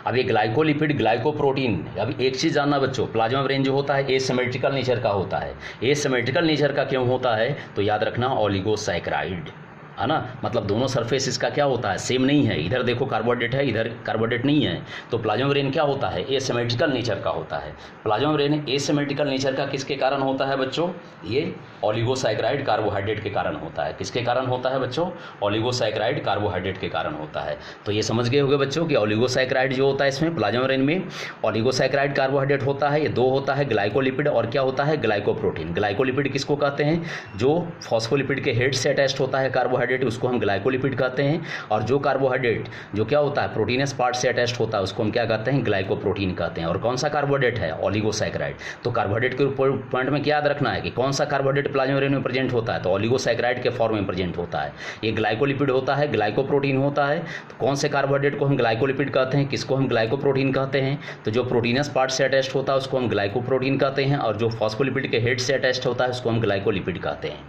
अब ये ग्लाइकोलिपिड ग्लाइकोप्रोटीन, अब एक चीज़ जानना बच्चों, प्लाज्मा मेम्ब्रेन जो होता है एसिमेट्रिकल नेचर का होता है। एसिमेट्रिकल नेचर का क्यों होता है? तो याद रखना ओलिगोसैकेराइड, है ना। मतलब दोनों सरफेस इसका क्या होता है? सेम नहीं है। इधर देखो कार्बोहाइड्रेट है, इधर कार्बोहाइड्रेट नहीं है। तो प्लाज्मा मेम्ब्रेन क्या होता है? एसिमेट्रिकल नेचर का होता है। प्लाज्मा मेम्ब्रेन एसिमेट्रिकल नेचर का किसके कारण होता है बच्चों? ये ओलिगोसैकेराइड कार्बोहाइड्रेट के कारण होता है। किसके कारण होता है बच्चों? ओलिगोसैकेराइड कार्बोहाइड्रेट के कारण होता है। तो ये समझ गए होंगे बच्चों कि ओलिगोसैकेराइड जो होता है इसमें प्लाज्मा मेम्ब्रेन में ओलिगोसैकेराइड कार्बोहाइड्रेट होता है, ये 2 होता है, ग्लाइकोलिपिड और क्या होता है? ग्लाइकोप्रोटीन। ग्लाइकोलिपिड किसको कहते हैं? जो फॉस्फोलिपिड के हेड से अटैच्ड होता है कार्बोहाइड्रेट कार्बोहाइड्रेट उसको हम ग्लाइकोलिपिड कहते हैं, और जो कार्बोहाइड्रेट जो क्या होता है प्रोटीनस पार्ट से अटैच्ड होता है उसको हम क्या कहते हैं, ग्लाइकोप्रोटीन कहते हैं। और कौन सा कार्बोहाइड्रेट है, ओलिगोसैकेराइड। तो कार्बोहाइड्रेट के पॉइंट में क्या याद रखना है कि कौन सा कार्बोहाइड्रेट प्लाज्मा मेम्ब्रेन में प्रेजेंट होता है, तो ओलिगोसैकेराइड के फॉर्म में प्रेजेंट होता है। ये ग्लाइकोलिपिड होता है, ग्लाइकोप्रोटीन होता है। तो कौन से कार्बोहाइड्रेट को हम ग्लाइकोलिपिड कहते हैं, किसको हम ग्लाइकोप्रोटीन कहते हैं, तो जो प्रोटीनस पार्ट से अटैच्ड होता है उसको हम ग्लाइकोप्रोटीन कहते हैं, और जो फॉस्फोलिपिड के हेड से अटैच्ड होता है उसको हम ग्लाइकोलिपिड कहते हैं।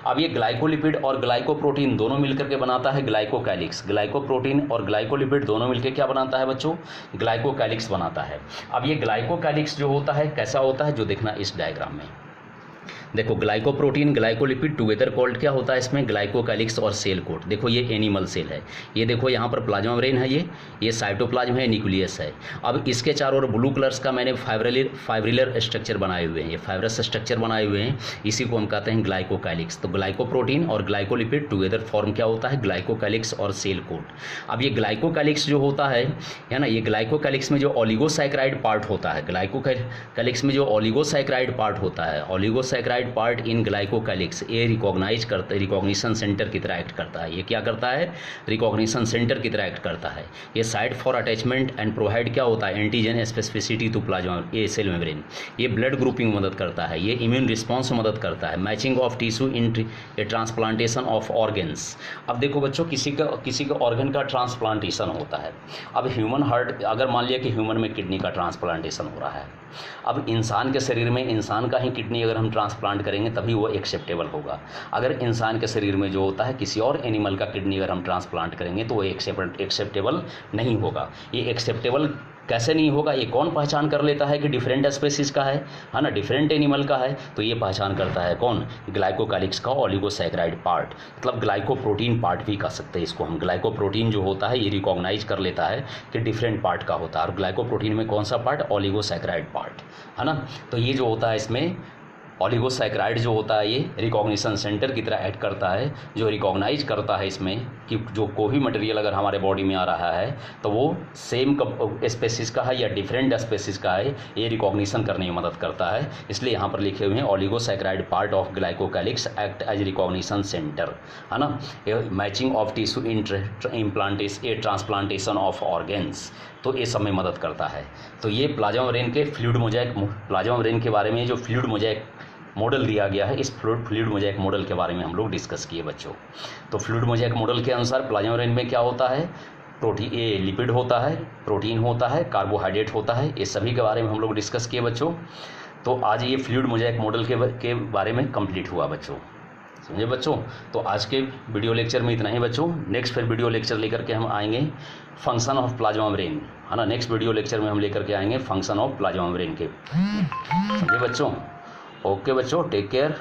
अब ये ग्लाइकोलिपिड और ग्लाइकोप्रोटीन दोनों मिलकर के बनाता है ग्लाइकोकैलिक्स। ग्लाइकोप्रोटीन और ग्लाइकोलिपिड दोनों मिलकर क्या बनाता है बच्चों, ग्लाइकोकैलिक्स बनाता है। अब ये ग्लाइकोकैलिक्स जो होता है कैसा होता है, जो देखना इस डायग्राम में देखो, ग्लाइकोप्रोटीन ग्लाइकोलिपिड टुगेदर कॉल्ड क्या होता है इसमें, ग्लाइकोकैलिक्स और सेल कोट। देखो ये एनिमल सेल है, ये देखो यहाँ पर प्लाज्मा मेम्ब्रेन है, ये साइटोप्लाज्म है, न्यूक्लियस है। अब इसके चारों ओर ब्लू कलर्स का मैंने फाइब्रिलर स्ट्रक्चर बनाए हुए हैं, ये फाइब्रस स्ट्रक्चर बनाए हुए हैं, इसी को हम कहते हैं ग्लाइकोकैलिक्स। तो ग्लाइकोप्रोटीन और ग्लाइकोलिपिड टुगेदर फॉर्म क्या होता है, ग्लाइकोकैलिक्स और सेल कोट। अब ये ग्लाइकोकैलिक्स जो होता है ना, ये ग्लाइकोकैलिक्स में जो ओलिगोसैकेराइड पार्ट होता है, ग्लाइकोकैलिक्स में जो ओलिगोसैकेराइड पार्ट होता है, ओलिगोसैकेराइड पार्ट इन ग्लाइकोकैलिक्स, ये रिकॉग्निशन सेंटर की तरह एक्ट करता है। ये क्या करता है, रिकॉग्निशन सेंटर की तरह एक्ट करता है। ये site for attachment and provide क्या होता है, एंटीजन स्पेसिफिसिटी टू प्लाज्मा ये सेल मेम्ब्रेन। ये ब्लड ग्रुपिंग में मदद करता है, ये इम्यून रिस्पॉन्स में मदद करता है, matching of tissue in transplantation of organs. अब देखो बच्चों, किसी का ऑर्गन का ट्रांसप्लांटेशन होता है। अब ह्यूमन हार्ट, अगर मान लिया कि ह्यूमन में किडनी का ट्रांसप्लांटेशन हो रहा है, अब इंसान के शरीर में इंसान का ही किडनी अगर हम ट्रांसप्लांट करेंगे तभी वो एक्सेप्टेबल होगा। अगर इंसान के शरीर में जो होता है किसी और एनिमल का किडनी अगर हम ट्रांसप्लांट करेंगे तो वो एक्सेप्टेबल नहीं होगा। ये एक्सेप्टेबल कैसे नहीं होगा, ये कौन पहचान कर लेता है कि डिफरेंट स्पेसीज का है ना, डिफरेंट एनिमल का है, तो ये पहचान करता है कौन, ग्लाइकोकैलिक्स का ओलिगोसैकेराइड पार्ट, मतलब ग्लाइकोप्रोटीन पार्ट भी कह सकते हैं इसको हम। ग्लाइकोप्रोटीन जो होता है ये रिकॉग्नाइज कर लेता है कि डिफरेंट पार्ट का होता है, और ग्लाइकोप्रोटीन में कौन सा पार्ट, ओलिगोसैकेराइड पार्ट, है ना। तो ये जो होता है इसमें ओलिगोसैकेराइड जो होता है ये रिकॉग्निशन सेंटर की तरह एक्ट करता है, जो रिकॉग्नाइज करता है इसमें कि जो कोई भी मटेरियल अगर हमारे बॉडी में आ रहा है तो वो सेम स्पेसीज का है या डिफरेंट स्पेसीज का है, ये रिकॉग्निशन करने में मदद करता है। इसलिए यहाँ पर लिखे हुए हैं oligosaccharide part of glycocalyx act as recognition centre, है ना। Matching of tissue in transplantation of organs, तो ये सब में मदद करता है। तो ये प्लाज्मा मेम्ब्रेन के प्लाज्मा मेम्ब्रेन के बारे में जो फ्लूइड मोज़ेक मॉडल दिया गया है, इस फ्लूइड मोज़ेक मॉडल के बारे में हम लोग डिस्कस किए बच्चों। तो फ्लूइड मोज़ेक मॉडल के अनुसार प्लाज्मा मेम्ब्रेन में क्या होता है, प्रोटीन, ये लिपिड होता है, प्रोटीन होता है, कार्बोहाइड्रेट होता है, ये सभी के बारे में हम लोग डिस्कस किए बच्चों। तो आज ये फ्लूइड मोज़ेक मॉडल के बारे में कंप्लीट हुआ बच्चों, समझे बच्चों। तो आज के वीडियो लेक्चर में इतना ही बच्चों। नेक्स्ट फिर वीडियो लेक्चर लेकर के हम आएंगे फंक्शन ऑफ प्लाज्मा मेम्ब्रेन, है ना। नेक्स्ट वीडियो लेक्चर में हम लेकर के आएंगे फंक्शन ऑफ प्लाज्मा मेम्ब्रेन के, समझे बच्चों। ओके बच्चों, टेक केयर।